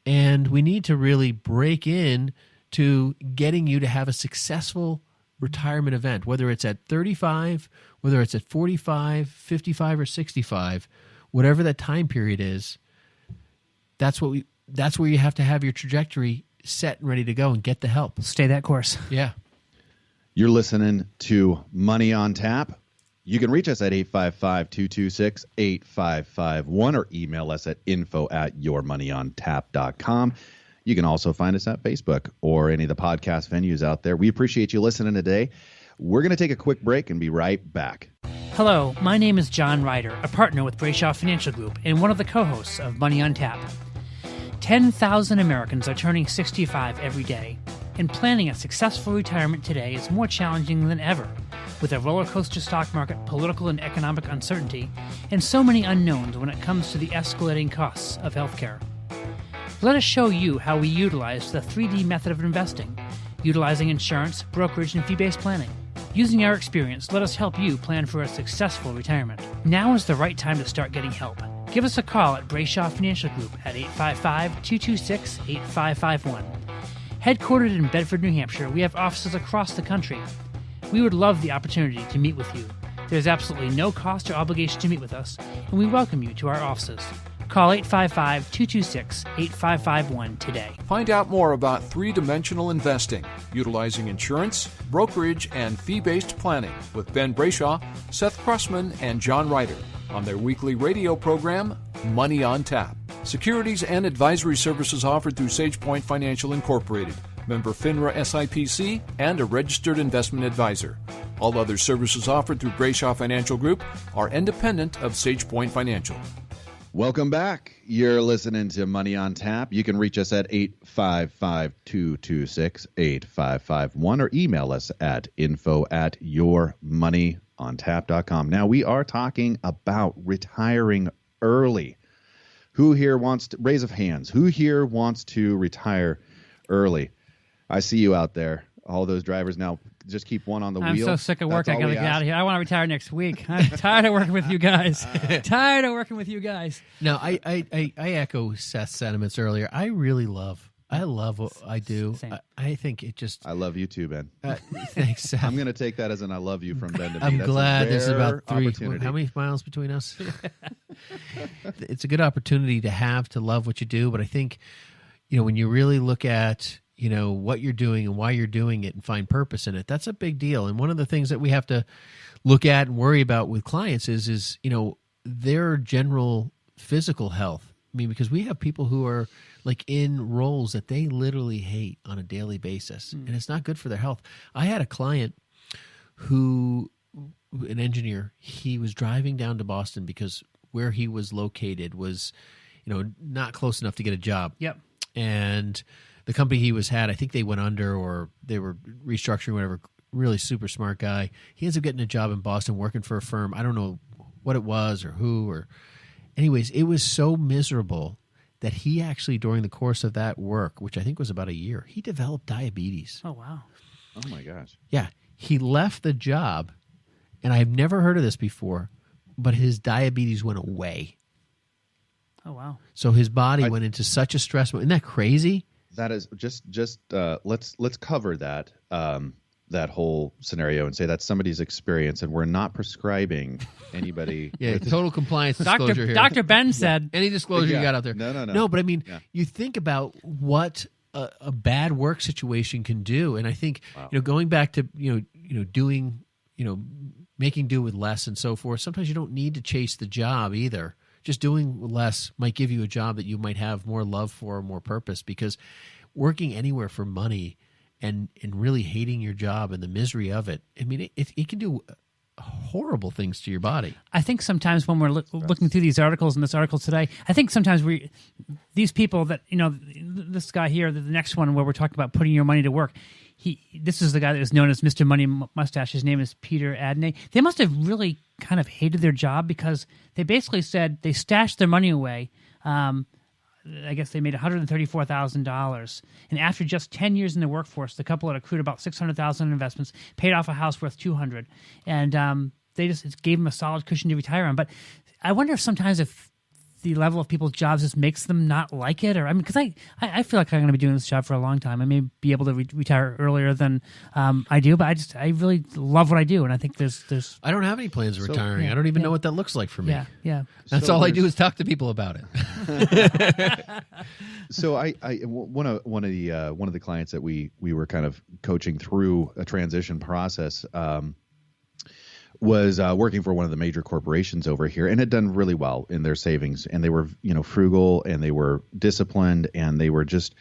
S3: and we need to really break in to getting you to have a successful retirement event, whether it's at 35, whether it's at 45, 55, or 65, whatever that time period is. That's where you have to have your trajectory set and ready to go and get the help.
S2: Stay that course.
S3: Yeah.
S1: You're listening to Money on Tap. You can reach us at 855-226-8551 or email us at info@yourmoneyontap.com. You can also find us at Facebook or any of the podcast venues out there. We appreciate you listening today. We're going to take a quick break and be right back.
S2: Hello, my name is John Ryder, a partner with Brayshaw Financial Group and one of the co-hosts of Money on Tap. 10,000 Americans are turning 65 every day, and planning a successful retirement today is more challenging than ever, with a roller coaster stock market, political and economic uncertainty, and so many unknowns when it comes to the escalating costs of healthcare. Let us show you how we utilize the 3D method of investing, utilizing insurance, brokerage, and fee-based planning. Using our experience, let us help you plan for a successful retirement. Now is the right time to start getting help. Give us a call at Brayshaw Financial Group at 855-226-8551. Headquartered in Bedford, New Hampshire, we have offices across the country. We would love the opportunity to meet with you. There's absolutely no cost or obligation to meet with us, and we welcome you to our offices. Call 855-226-8551 today.
S4: Find out more about 3-dimensional investing, utilizing insurance, brokerage, and fee-based planning with Ben Brayshaw, Seth Crossman, and John Ryder on their weekly radio program, Money on Tap. Securities and advisory services offered through SagePoint Financial Incorporated, member FINRA SIPC, and a registered investment advisor. All other services offered through Brayshaw Financial Group are independent of SagePoint Financial.
S1: Welcome back. You're listening to Money on Tap. You can reach us at 855-226-8551 or email us at info@yourmoneyontap.com. Now, we are talking about retiring early. Who here wants to raise of hands? Who here wants to retire early? I see you out there. All those drivers now. just keep one on the
S2: I'm
S1: wheel.
S2: so sick of work.
S1: That's
S2: I
S1: all
S2: gotta
S1: we
S2: get out
S1: ask.
S2: of here. I want to retire next week. I'm tired of working with you guys. Tired of working with you guys.
S3: No, I echo Seth's sentiments earlier. I love what I do.
S2: Same.
S3: I think it just.
S1: I love you too, Ben.
S3: Thanks, Seth.
S1: I'm going to take that as an I love you from Ben to me.
S3: I'm
S1: That's a
S3: glad there's
S1: rare
S3: about 3.
S1: opportunity.
S3: How many miles between us? It's a good opportunity to have to love what you do, but I think, when you really look at, what you're doing and why you're doing it and find purpose in it, that's a big deal. And one of the things that we have to look at and worry about with clients is their general physical health. I mean, because we have people who are like in roles that they literally hate on a daily basis, and it's not good for their health. I had a client who, an engineer, he was driving down to Boston because where he was located was, not close enough to get a job.
S2: Yep.
S3: And the company he had, I think they went under or they were restructuring, whatever. Really super smart guy. He ends up getting a job in Boston working for a firm. I don't know what it was or who or... Anyways, it was so miserable that he actually, during the course of that work, which I think was about a year, he developed diabetes.
S2: Oh, wow.
S1: Oh, my gosh.
S3: Yeah. He left the job, and I've never heard of this before, but his diabetes went away.
S2: Oh, wow.
S3: So his body went into such a stress. Isn't that crazy?
S1: That is just let's cover that that whole scenario and say that's somebody's experience, and we're not prescribing anybody.
S3: Yeah,
S1: with
S3: total compliance disclosure here.
S2: Dr. Ben said,
S3: Any disclosure
S1: Yeah.
S3: you got out there?
S1: No.
S3: No, but I mean,
S1: Yeah.
S3: you think about what a bad work situation can do, and I think going back to doing making do with less and so forth. Sometimes you don't need to chase the job either. Just doing less might give you a job that you might have more love for, or more purpose. Because working anywhere for money and really hating your job and the misery of it, I mean, it can do horrible things to your body.
S2: I think sometimes when we're looking through these articles and this article today, I think sometimes these people that, this guy here, the next one where we're talking about putting your money to work, this is the guy that is known as Mr. Money Mustache. His name is Peter Adney. They must have really kind of hated their job because they basically said they stashed their money away. I guess they made $134,000. And after just 10 years in the workforce, the couple had accrued about $600,000 in investments, paid off a house worth $200,000. And they just gave them a solid cushion to retire on. But I wonder if sometimes if the level of people's jobs just makes them not like it, or I mean, because I feel like I'm going to be doing this job for a long time. I may be able to retire earlier than I do, but I really love what I do, and I think there's
S3: I don't have any plans of retiring.
S2: yeah,
S3: I don't even
S2: yeah.
S3: know what that looks like for me.
S2: yeah.
S3: That's
S1: So
S3: all I do
S1: there's-
S3: is talk to people about it.
S1: So one of the clients that we were kind of coaching through a transition process was working for one of the major corporations over here and had done really well in their savings, and they were frugal, and they were disciplined, and they were just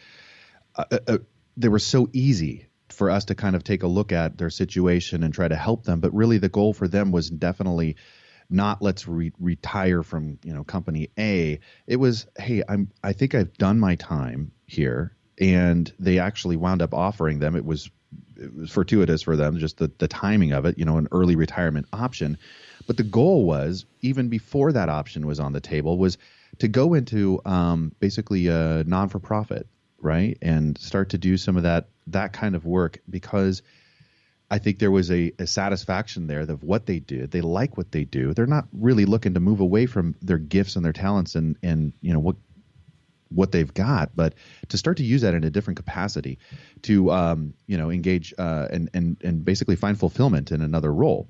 S1: they were so easy for us to kind of take a look at their situation and try to help them. But really the goal for them was definitely not let's retire from company A. It was, hey, I think I've done my time here, and they actually wound up offering them. It was fortuitous for them, just the timing of it, an early retirement option. But the goal was, even before that option was on the table, was to go into basically a non-for-profit, right, and start to do some of that kind of work, because I think there was a satisfaction there of what they did. They like what they do. They're not really looking to move away from their gifts and their talents and what they've got, but to start to use that in a different capacity to engage and basically find fulfillment in another role.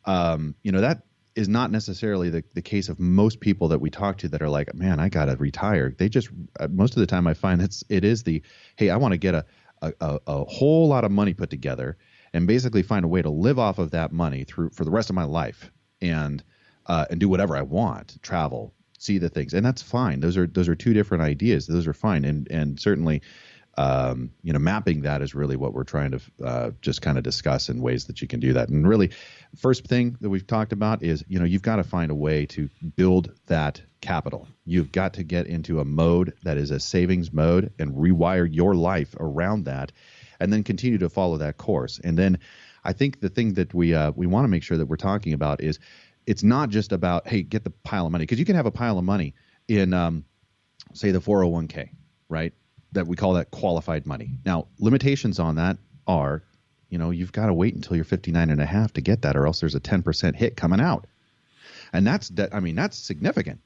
S1: That is not necessarily the case of most people that we talk to that are like, man, I gotta retire. They just most of the time I find it is the, hey, I want to get a whole lot of money put together and basically find a way to live off of that money for the rest of my life and do whatever I want, travel, see the things, and that's fine. Those are two different ideas. Those are fine, and certainly, mapping that is really what we're trying to just kind of discuss in ways that you can do that. And really, first thing that we've talked about is you've got to find a way to build that capital. You've got to get into a mode that is a savings mode and rewire your life around that, and then continue to follow that course. And then, I think the thing that we want to make sure that we're talking about is, it's not just about, hey, get the pile of money, because you can have a pile of money in, say, the 401k, right? That we call that qualified money. Now, limitations on that are you've got to wait until you're 59 and a half to get that, or else there's a 10% hit coming out. And that's significant.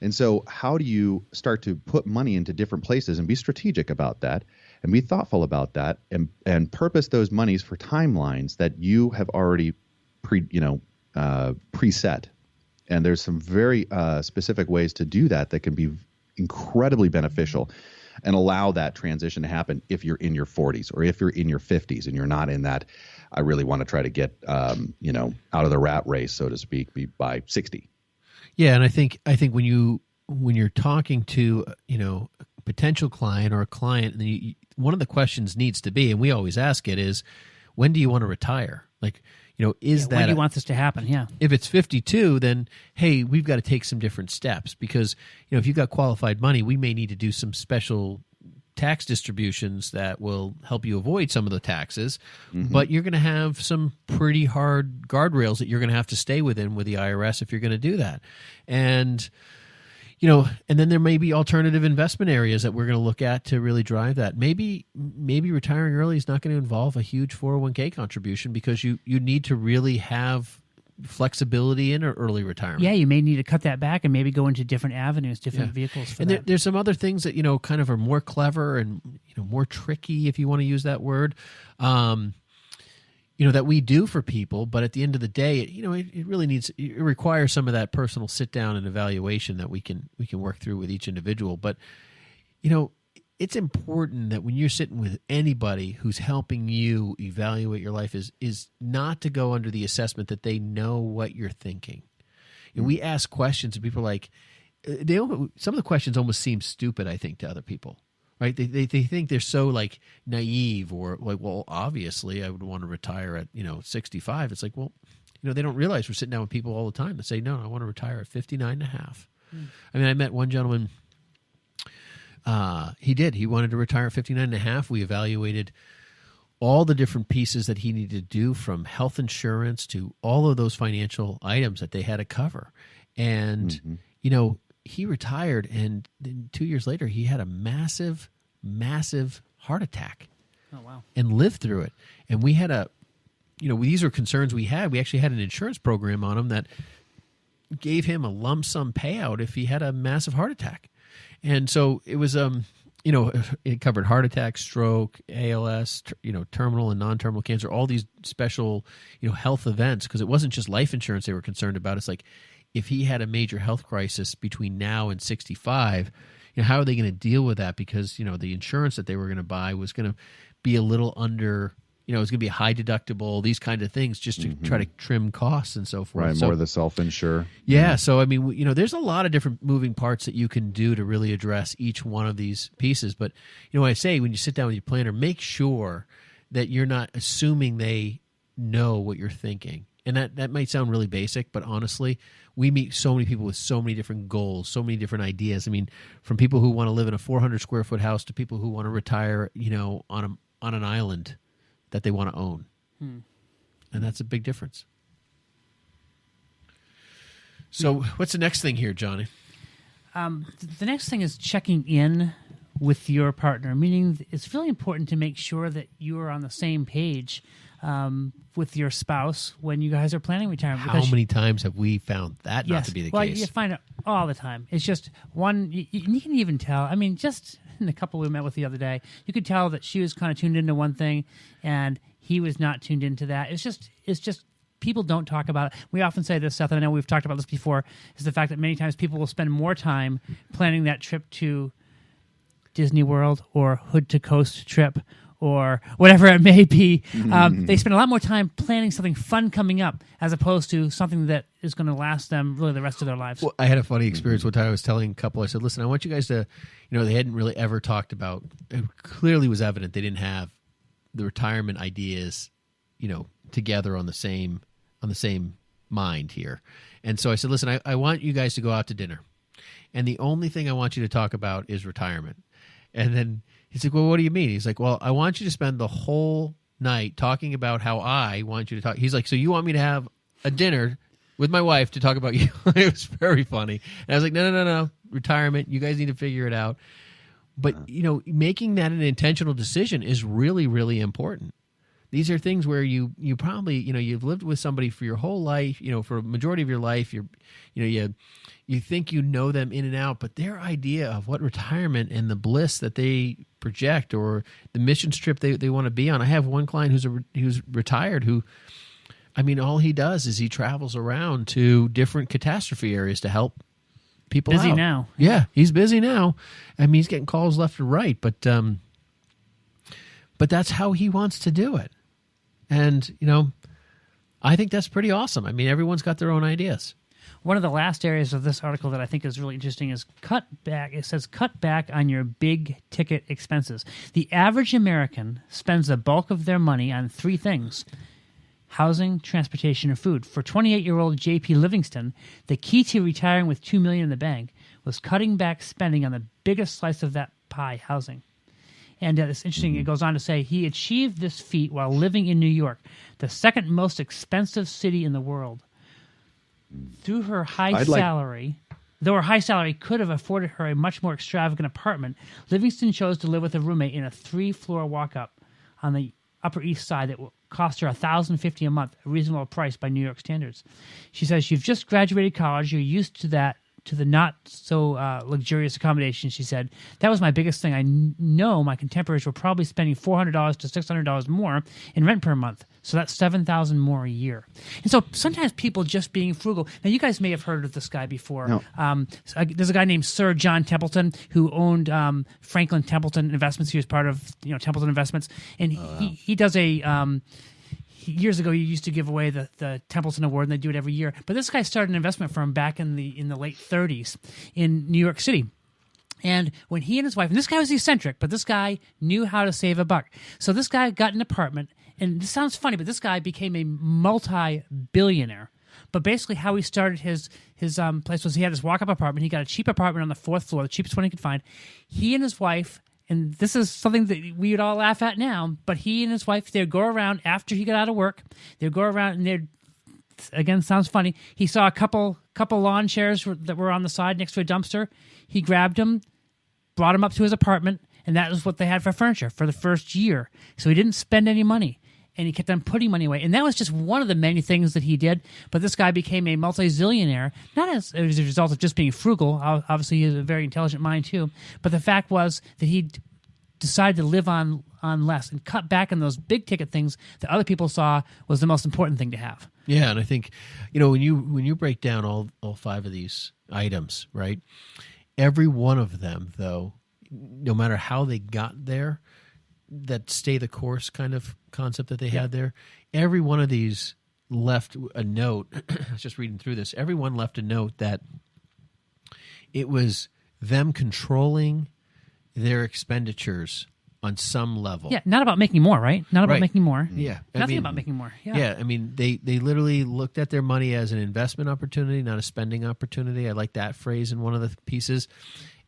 S1: And so how do you start to put money into different places and be strategic about that and be thoughtful about that and purpose those monies for timelines that you have already preset. And there's some very specific ways to do that can be incredibly beneficial and allow that transition to happen if you're in your 40s or if you're in your 50s and you're not in that, I really want to try to get, out of the rat race, so to speak, by 60.
S3: Yeah, and I think when you're talking to a potential client or a client, one of the questions needs to be, and we always ask it, is when do you want to retire? Like, is that
S2: when do you want this to happen? Yeah.
S3: If it's 52, then hey, we've got to take some different steps because if you've got qualified money, we may need to do some special tax distributions that will help you avoid some of the taxes, but you're going to have some pretty hard guardrails that you're going to have to stay within with the IRS if you're going to do that. And, and then there may be alternative investment areas that we're going to look at to really drive that. Maybe retiring early is not going to involve a huge 401k contribution because you need to really have flexibility in early retirement.
S2: Yeah, you may need to cut that back and maybe go into different avenues, different vehicles for that.
S3: There's some other things that kind of are more clever and more tricky, if you want to use that word, that we do for people. But at the end of the day, it really it requires some of that personal sit down and evaluation that we can work through with each individual. But it's important that when you're sitting with anybody who's helping you evaluate your life is not to go under the assessment that they know what you're thinking. And we ask questions and people are like, some of the questions almost seem stupid, I think, to other people, right? They think they're so like naive or like, well, obviously I would want to retire at, 65. It's like, well, they don't realize we're sitting down with people all the time that say, no, I want to retire at 59 and a half. I mean, I met one gentleman. He wanted to retire at 59 and a half. We evaluated all the different pieces that he needed to do, from health insurance to all of those financial items that they had to cover. And, he retired, and then 2 years later, he had a massive, massive heart attack.
S2: Oh, wow.
S3: And lived through it. And we had these are concerns we had. We actually had an insurance program on him that gave him a lump sum payout if he had a massive heart attack. And so it was, it covered heart attack, stroke, ALS, terminal and non-terminal cancer, all these special, health events, because it wasn't just life insurance they were concerned about. It's like, if he had a major health crisis between now and 65, how are they going to deal with that? Because, the insurance that they were going to buy was going to be a little under, it was going to be a high deductible, these kind of things, just to try to trim costs and so forth.
S1: Right,
S3: so,
S1: more of the self-insure.
S3: Yeah, so I mean, there's a lot of different moving parts that you can do to really address each one of these pieces. But, I say when you sit down with your planner, make sure that you're not assuming they know what you're thinking. And that might sound really basic, but honestly, we meet so many people with so many different goals, so many different ideas. I mean, from people who want to live in a 400 square foot house to people who want to retire, on an island that they want to own. And that's a big difference. So what's the next thing here, Johnny?
S2: The next thing is checking in with your partner, meaning it's really important to make sure that you are on the same page with your spouse when you guys are planning retirement.
S3: How many times have we found that not to be the case?
S2: You find it all the time. It's just one, you can even tell. I mean, just in the couple we met with the other day, you could tell that she was kind of tuned into one thing and he was not tuned into that. It's just people don't talk about it. We often say this, Seth, and I know we've talked about this before, is the fact that many times people will spend more time planning that trip to Disney World or Hood to Coast trip or whatever it may be. They spend a lot more time planning something fun coming up as opposed to something that is going to last them really the rest of their lives.
S3: Well, I had a funny experience one time. I was telling a couple, I said, listen, I want you guys to, they hadn't really ever talked about, it clearly was evident they didn't have the retirement ideas, together on the same mind here. And so I said, listen, I want you guys to go out to dinner. And the only thing I want you to talk about is retirement. And then he's like, well, what do you mean? He's like, well, I want you to spend the whole night talking about how I want you to talk. He's like, so you want me to have a dinner with my wife to talk about you? It was very funny. And I was like, no. Retirement. You guys need to figure it out. But, making that an intentional decision is really, really important. These are things where you probably, you've lived with somebody for your whole life, for a majority of your life. You think you know them in and out, but their idea of what retirement and the bliss that they project, or the mission trip they want to be on. I have one client who's retired who, all he does is he travels around to different catastrophe areas to help people
S2: Busy
S3: out.
S2: now.
S3: Yeah, he's busy now. He's getting calls left and right, but that's how he wants to do it. And, I think that's pretty awesome. Everyone's got their own ideas.
S2: One of the last areas of this article that I think is really interesting is cut back. It says cut back on your big ticket expenses. The average American spends the bulk of their money on three things: housing, transportation, and food. For 28-year-old J.P. Livingston, the key to retiring with $2 million in the bank was cutting back spending on the biggest slice of that pie, housing. And it's interesting, it goes on to say he achieved this feat while living in New York, the second most expensive city in the world. Through her high salary, though her high salary could have afforded her a much more extravagant apartment, Livingston chose to live with a roommate in a 3-floor walk-up on the Upper East Side that will cost her $1,050 a month, a reasonable price by New York standards. She says, "You've just graduated college. You're used to that, to the not so luxurious accommodation." She said, "That was my biggest thing. I know my contemporaries were probably spending $400 to $600 more in rent per month. So that's $7,000 more a year." And so sometimes people just being frugal. Now, you guys may have heard of this guy before.
S1: No.
S2: There's a guy named Sir John Templeton who owned Franklin Templeton Investments. He was part of Templeton Investments, and he does a. Years ago, he used to give away the Templeton Award, and they do it every year. But this guy started an investment firm back in the late 30s in New York City. And when he and his wife, and this guy was eccentric, but this guy knew how to save a buck. So this guy got an apartment, and this sounds funny, but this guy became a multi-billionaire. But basically how he started his place was he had his walk-up apartment. He got a cheap apartment on the 4th floor, the cheapest one he could find. He and his wife, and this is something that we would all laugh at now, but he and his wife, they'd go around after he got out of work. They'd go around and they'd, again, sounds funny. He saw a couple lawn chairs that were on the side next to a dumpster. He grabbed them, brought them up to his apartment, and that was what they had for furniture for the first year. So he didn't spend any money, and he kept on putting money away. And that was just one of the many things that he did. But this guy became a multi-zillionaire, not as a result of just being frugal. Obviously, he has a very intelligent mind, too. But the fact was that he decided to live on less and cut back on those big-ticket things that other people saw was the most important thing to have.
S3: Yeah, and I think, when you break down all 5 of these items, right, every one of them, though, no matter how they got there, that stay the course kind of concept that they had there, every one of these left a note. I was just reading through this. Everyone left a note that it was them controlling their expenditures on some level.
S2: Yeah, not about making more, right? Not about
S3: Right.
S2: making more.
S3: Yeah.
S2: Nothing about making more. Yeah.
S3: They literally looked at their money as an investment opportunity, not a spending opportunity. I like that phrase in one of the pieces.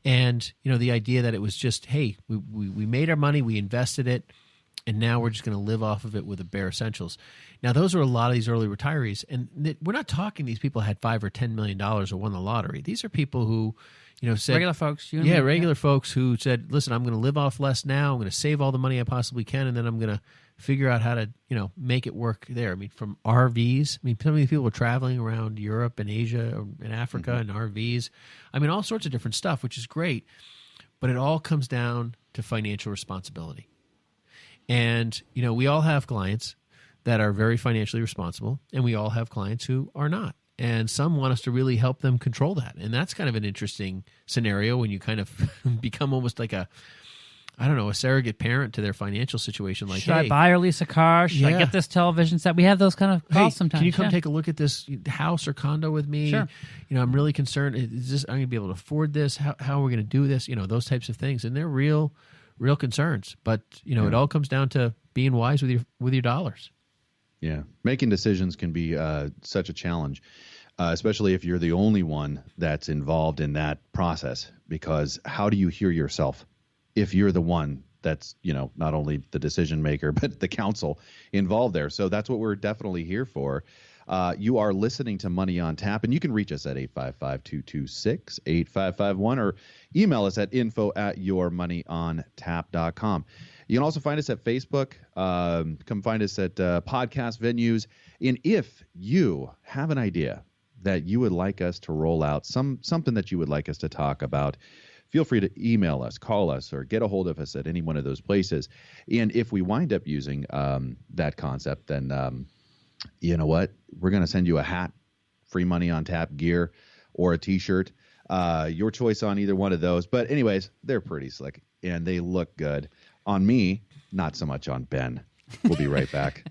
S3: And, the idea that it was just, hey, we made our money, we invested it, and now we're just going to live off of it with the bare essentials. Now, those are a lot of these early retirees. And we're not talking these people had $5 or $10 million or won the lottery. These are people who, said...
S2: Regular folks. You and me.
S3: regular folks who said, listen, I'm going to live off less now. I'm going to save all the money I possibly can, and then I'm going to figure out how to, make it work there. From RVs. Some of these people were traveling around Europe and Asia and Africa in RVs. All sorts of different stuff, which is great. But it all comes down to financial responsibility. And, we all have clients that are very financially responsible, and we all have clients who are not. And some want us to really help them control that. And that's kind of an interesting scenario when you kind of become almost like a surrogate parent to their financial situation. Like,
S2: should I buy or lease a car? Should I get this television set? We have those kind of calls sometimes.
S3: Can you come take a look at this house or condo with me?
S2: Sure.
S3: I'm really concerned. Is this, I'm going to be able to afford this? How are we going to do this? Those types of things. And they're real concerns. But, it all comes down to being wise with your dollars.
S1: Yeah. Making decisions can be such a challenge, especially if you're the only one that's involved in that process, because how do you hear yourself if you're the one that's, not only the decision maker, but the counsel involved there? So that's what we're definitely here for. You are listening to Money on Tap, and you can reach us at 855-226-8551 or email us at info@yourmoneyontap.com. You can also find us at Facebook. Come find us at podcast venues. And if you have an idea that you would like us to roll out, something that you would like us to talk about, feel free to email us, call us, or get a hold of us at any one of those places. And if we wind up using that concept, then you know what? We're going to send you a hat, free Money on Tap gear, or a T-shirt. Your choice on either one of those. But anyways, they're pretty slick, and they look good. On me, not so much on Ben. We'll be right back.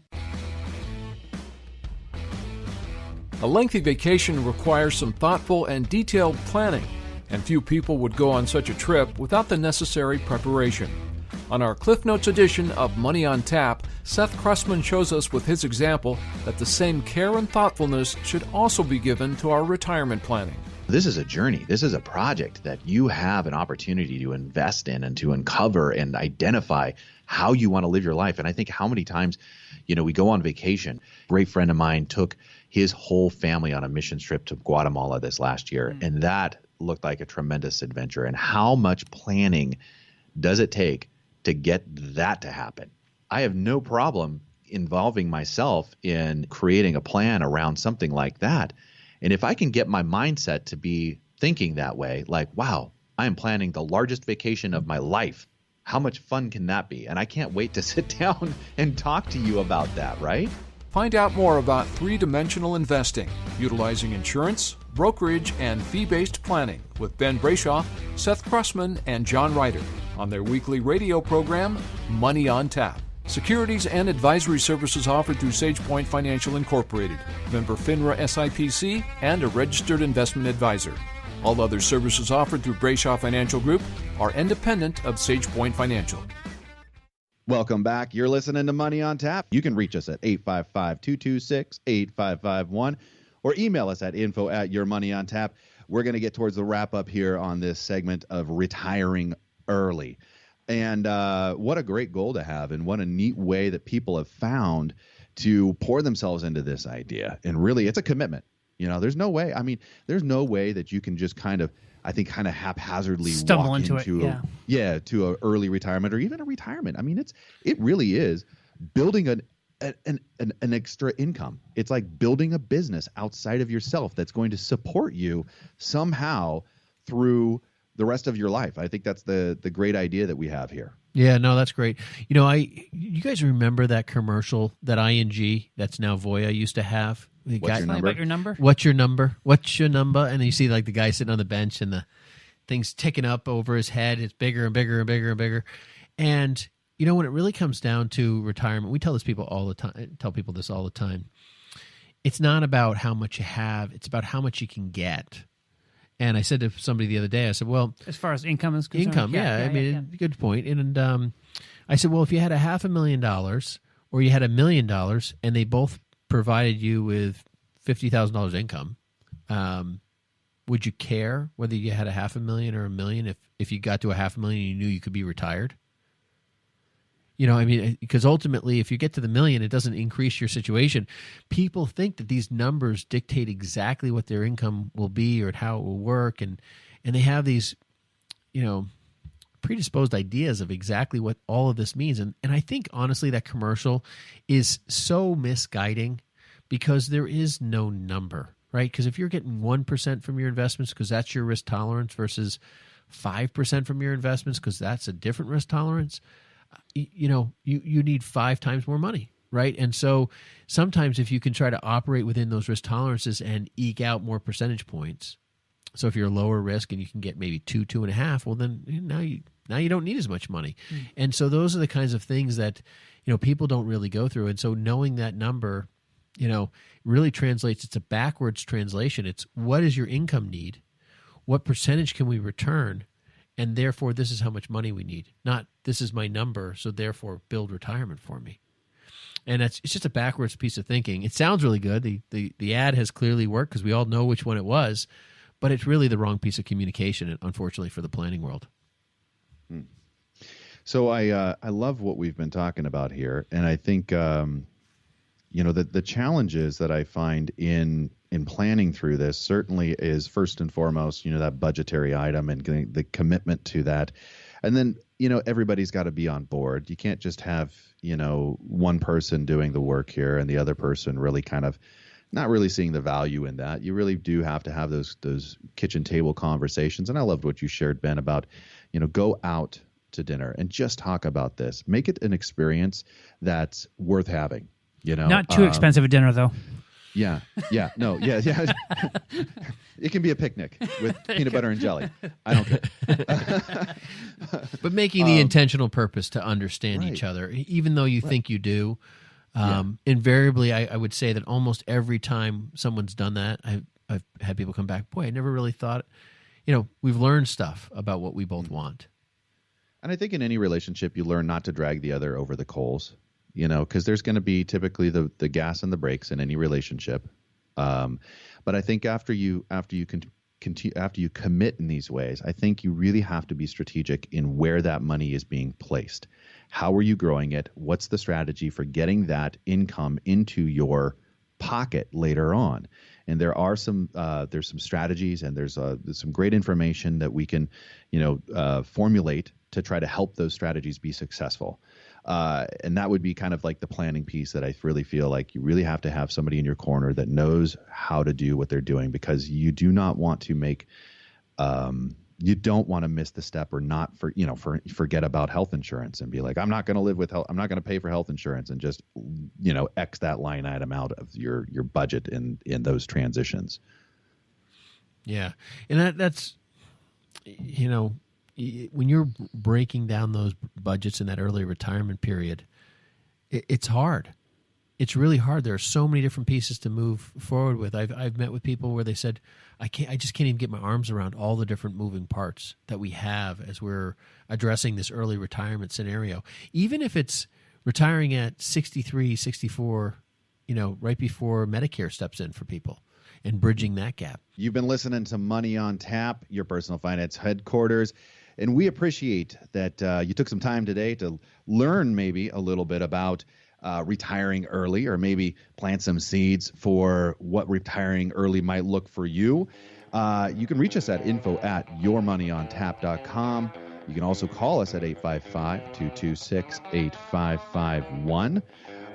S4: A lengthy vacation requires some thoughtful and detailed planning, and few people would go on such a trip without the necessary preparation. On our Cliff Notes edition of Money on Tap, Seth Cressman shows us with his example that the same care and thoughtfulness should also be given to our retirement planning.
S1: This is a journey. This is a project that you have an opportunity to invest in and to uncover and identify how you want to live your life. And I think how many times, we go on vacation. A great friend of mine took his whole family on a mission trip to Guatemala this last year. And that looked like a tremendous adventure. And how much planning does it take to get that to happen? I have no problem involving myself in creating a plan around something like that. And if I can get my mindset to be thinking that way, like, wow, I am planning the largest vacation of my life. How much fun can that be? And I can't wait to sit down and talk to you about that, right?
S4: Find out more about three-dimensional investing, utilizing insurance, brokerage, and fee-based planning with Ben Brashaw, Seth Cressman, and John Ryder on their weekly radio program, Money on Tap. Securities and advisory services offered through SagePoint Financial Incorporated, member FINRA SIPC, and a registered investment advisor. All other services offered through Brashaw Financial Group are independent of SagePoint Financial.
S1: Welcome back. You're listening to Money on Tap. You can reach us at 855-226-8551 or email us at info@yourmoneyontap. We're going to get towards the wrap up here on this segment of retiring early. And what a great goal to have, and what a neat way that people have found to pour themselves into this idea. And really, it's a commitment. There's no way. There's no way that you can just kind of haphazardly
S2: stumble
S1: walk
S2: into
S1: to an early retirement or even a retirement. It really is building an extra income. It's like building a business outside of yourself that's going to support you somehow through the rest of your life. I think that's the great idea that we have here.
S3: Yeah, no, that's great. You guys remember that commercial that ING, that's now Voya, used to have?
S1: What's your number?
S2: About your number?
S3: What's your number? What's your number? And you see like the guy sitting on the bench and the thing's ticking up over his head. It's bigger and bigger and bigger and bigger. And when it really comes down to retirement, we tell people this all the time. It's not about how much you have. It's about how much you can get. And I said to somebody the other day, I said, well,
S2: as far as income is concerned,
S3: good point. And I said, well, if you had $500,000 or you had $1 million and they both provided you with $50,000 income, would you care whether you had $500,000 or $1 million if you got to $500,000 and you knew you could be retired? Because ultimately, if you get to the $1 million, it doesn't increase your situation. People think that these numbers dictate exactly what their income will be or how it will work, and they have these, predisposed ideas of exactly what all of this means. And I think, honestly, that commercial is so misguiding because there is no number, right? Because if you're getting 1% from your investments because that's your risk tolerance versus 5% from your investments because that's a different risk tolerance, you need 5 times more money, right? And so sometimes if you can try to operate within those risk tolerances and eke out more percentage points, so if you're lower risk and you can get maybe 2.5, well, then now you don't need as much money. And so those are the kinds of things that people don't really go through. And so knowing that number, really translates. It's a backwards translation. It's what is your income need? What percentage can we return? And therefore, this is how much money we need. Not this is my number, so therefore build retirement for me. And it's just a backwards piece of thinking. It sounds really good. The ad has clearly worked because we all know which one it was, but it's really the wrong piece of communication, unfortunately, for the planning world.
S1: So I love what we've been talking about here, and I think the challenges that I find in planning through this certainly is first and foremost, that budgetary item and the commitment to that. And then everybody's got to be on board. You can't just have, one person doing the work here and the other person really kind of not really seeing the value in that. You really do have to have those kitchen table conversations. And I loved what you shared, Ben, about, go out to dinner and just talk about this. Make it an experience that's worth having,
S2: Not too expensive a dinner, though.
S1: Yeah. It can be a picnic with peanut butter and jelly. I don't care.
S3: But making the intentional purpose to understand each other, even though you think you do. Invariably, I would say that almost every time someone's done that, I've had people come back, boy, I never really thought, we've learned stuff about what we both want.
S1: And I think in any relationship, you learn not to drag the other over the coals, because there's going to be typically the gas and the brakes in any relationship. But I think after you commit in these ways, I think you really have to be strategic in where that money is being placed. How are you growing it? What's the strategy for getting that income into your pocket later on? And there are some strategies, and there's some great information that we can formulate to try to help those strategies be successful. And that would be kind of like the planning piece that I really feel like you really have to have somebody in your corner that knows how to do what they're doing, because you do not want to make you don't want to miss the step or not forget about health insurance and be like, I'm not going to live with health. I'm not going to pay for health insurance and just, X that line item out of your budget in those transitions.
S3: Yeah. And that's, when you're breaking down those budgets in that early retirement period, it's hard. It's really hard. There are so many different pieces to move forward with. I've met with people where they said, I just can't even get my arms around all the different moving parts that we have as we're addressing this early retirement scenario. Even if it's retiring at 63, 64, right before Medicare steps in for people, and bridging that gap.
S1: You've been listening to Money on Tap, your personal finance headquarters. And we appreciate that you took some time today to learn maybe a little bit about retiring early, or maybe plant some seeds for what retiring early might look for you. You can reach us at info@yourmoneyontap.com. You can also call us at 855-226-8551.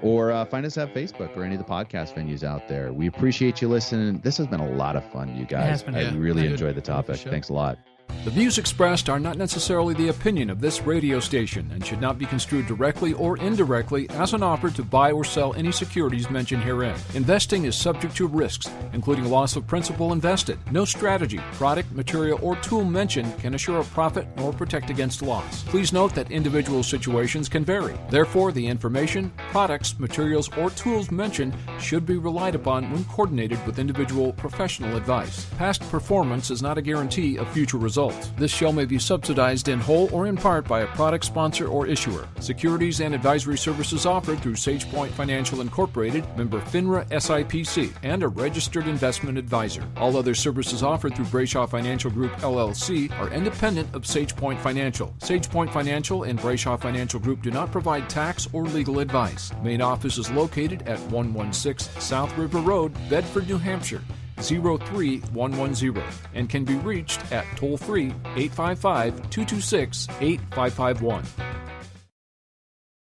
S1: Or find us at Facebook or any of the podcast venues out there. We appreciate you listening. This has been a lot of fun, you guys. I really enjoyed the topic. Thanks a lot.
S4: The views expressed are not necessarily the opinion of this radio station and should not be construed directly or indirectly as an offer to buy or sell any securities mentioned herein. Investing is subject to risks, including loss of principal invested. No strategy, product, material, or tool mentioned can assure a profit nor protect against loss. Please note that individual situations can vary. Therefore, the information, products, materials, or tools mentioned should be relied upon when coordinated with individual professional advice. Past performance is not a guarantee of future results. This show may be subsidized in whole or in part by a product sponsor or issuer. Securities and advisory services offered through SagePoint Financial Incorporated, member FINRA SIPC, and a registered investment advisor. All other services offered through Brayshaw Financial Group LLC are independent of SagePoint Financial. SagePoint Financial and Brayshaw Financial Group do not provide tax or legal advice. Main office is located at 116 South River Road, Bedford, New Hampshire, 03110, and can be reached at toll-free 855-226-8551.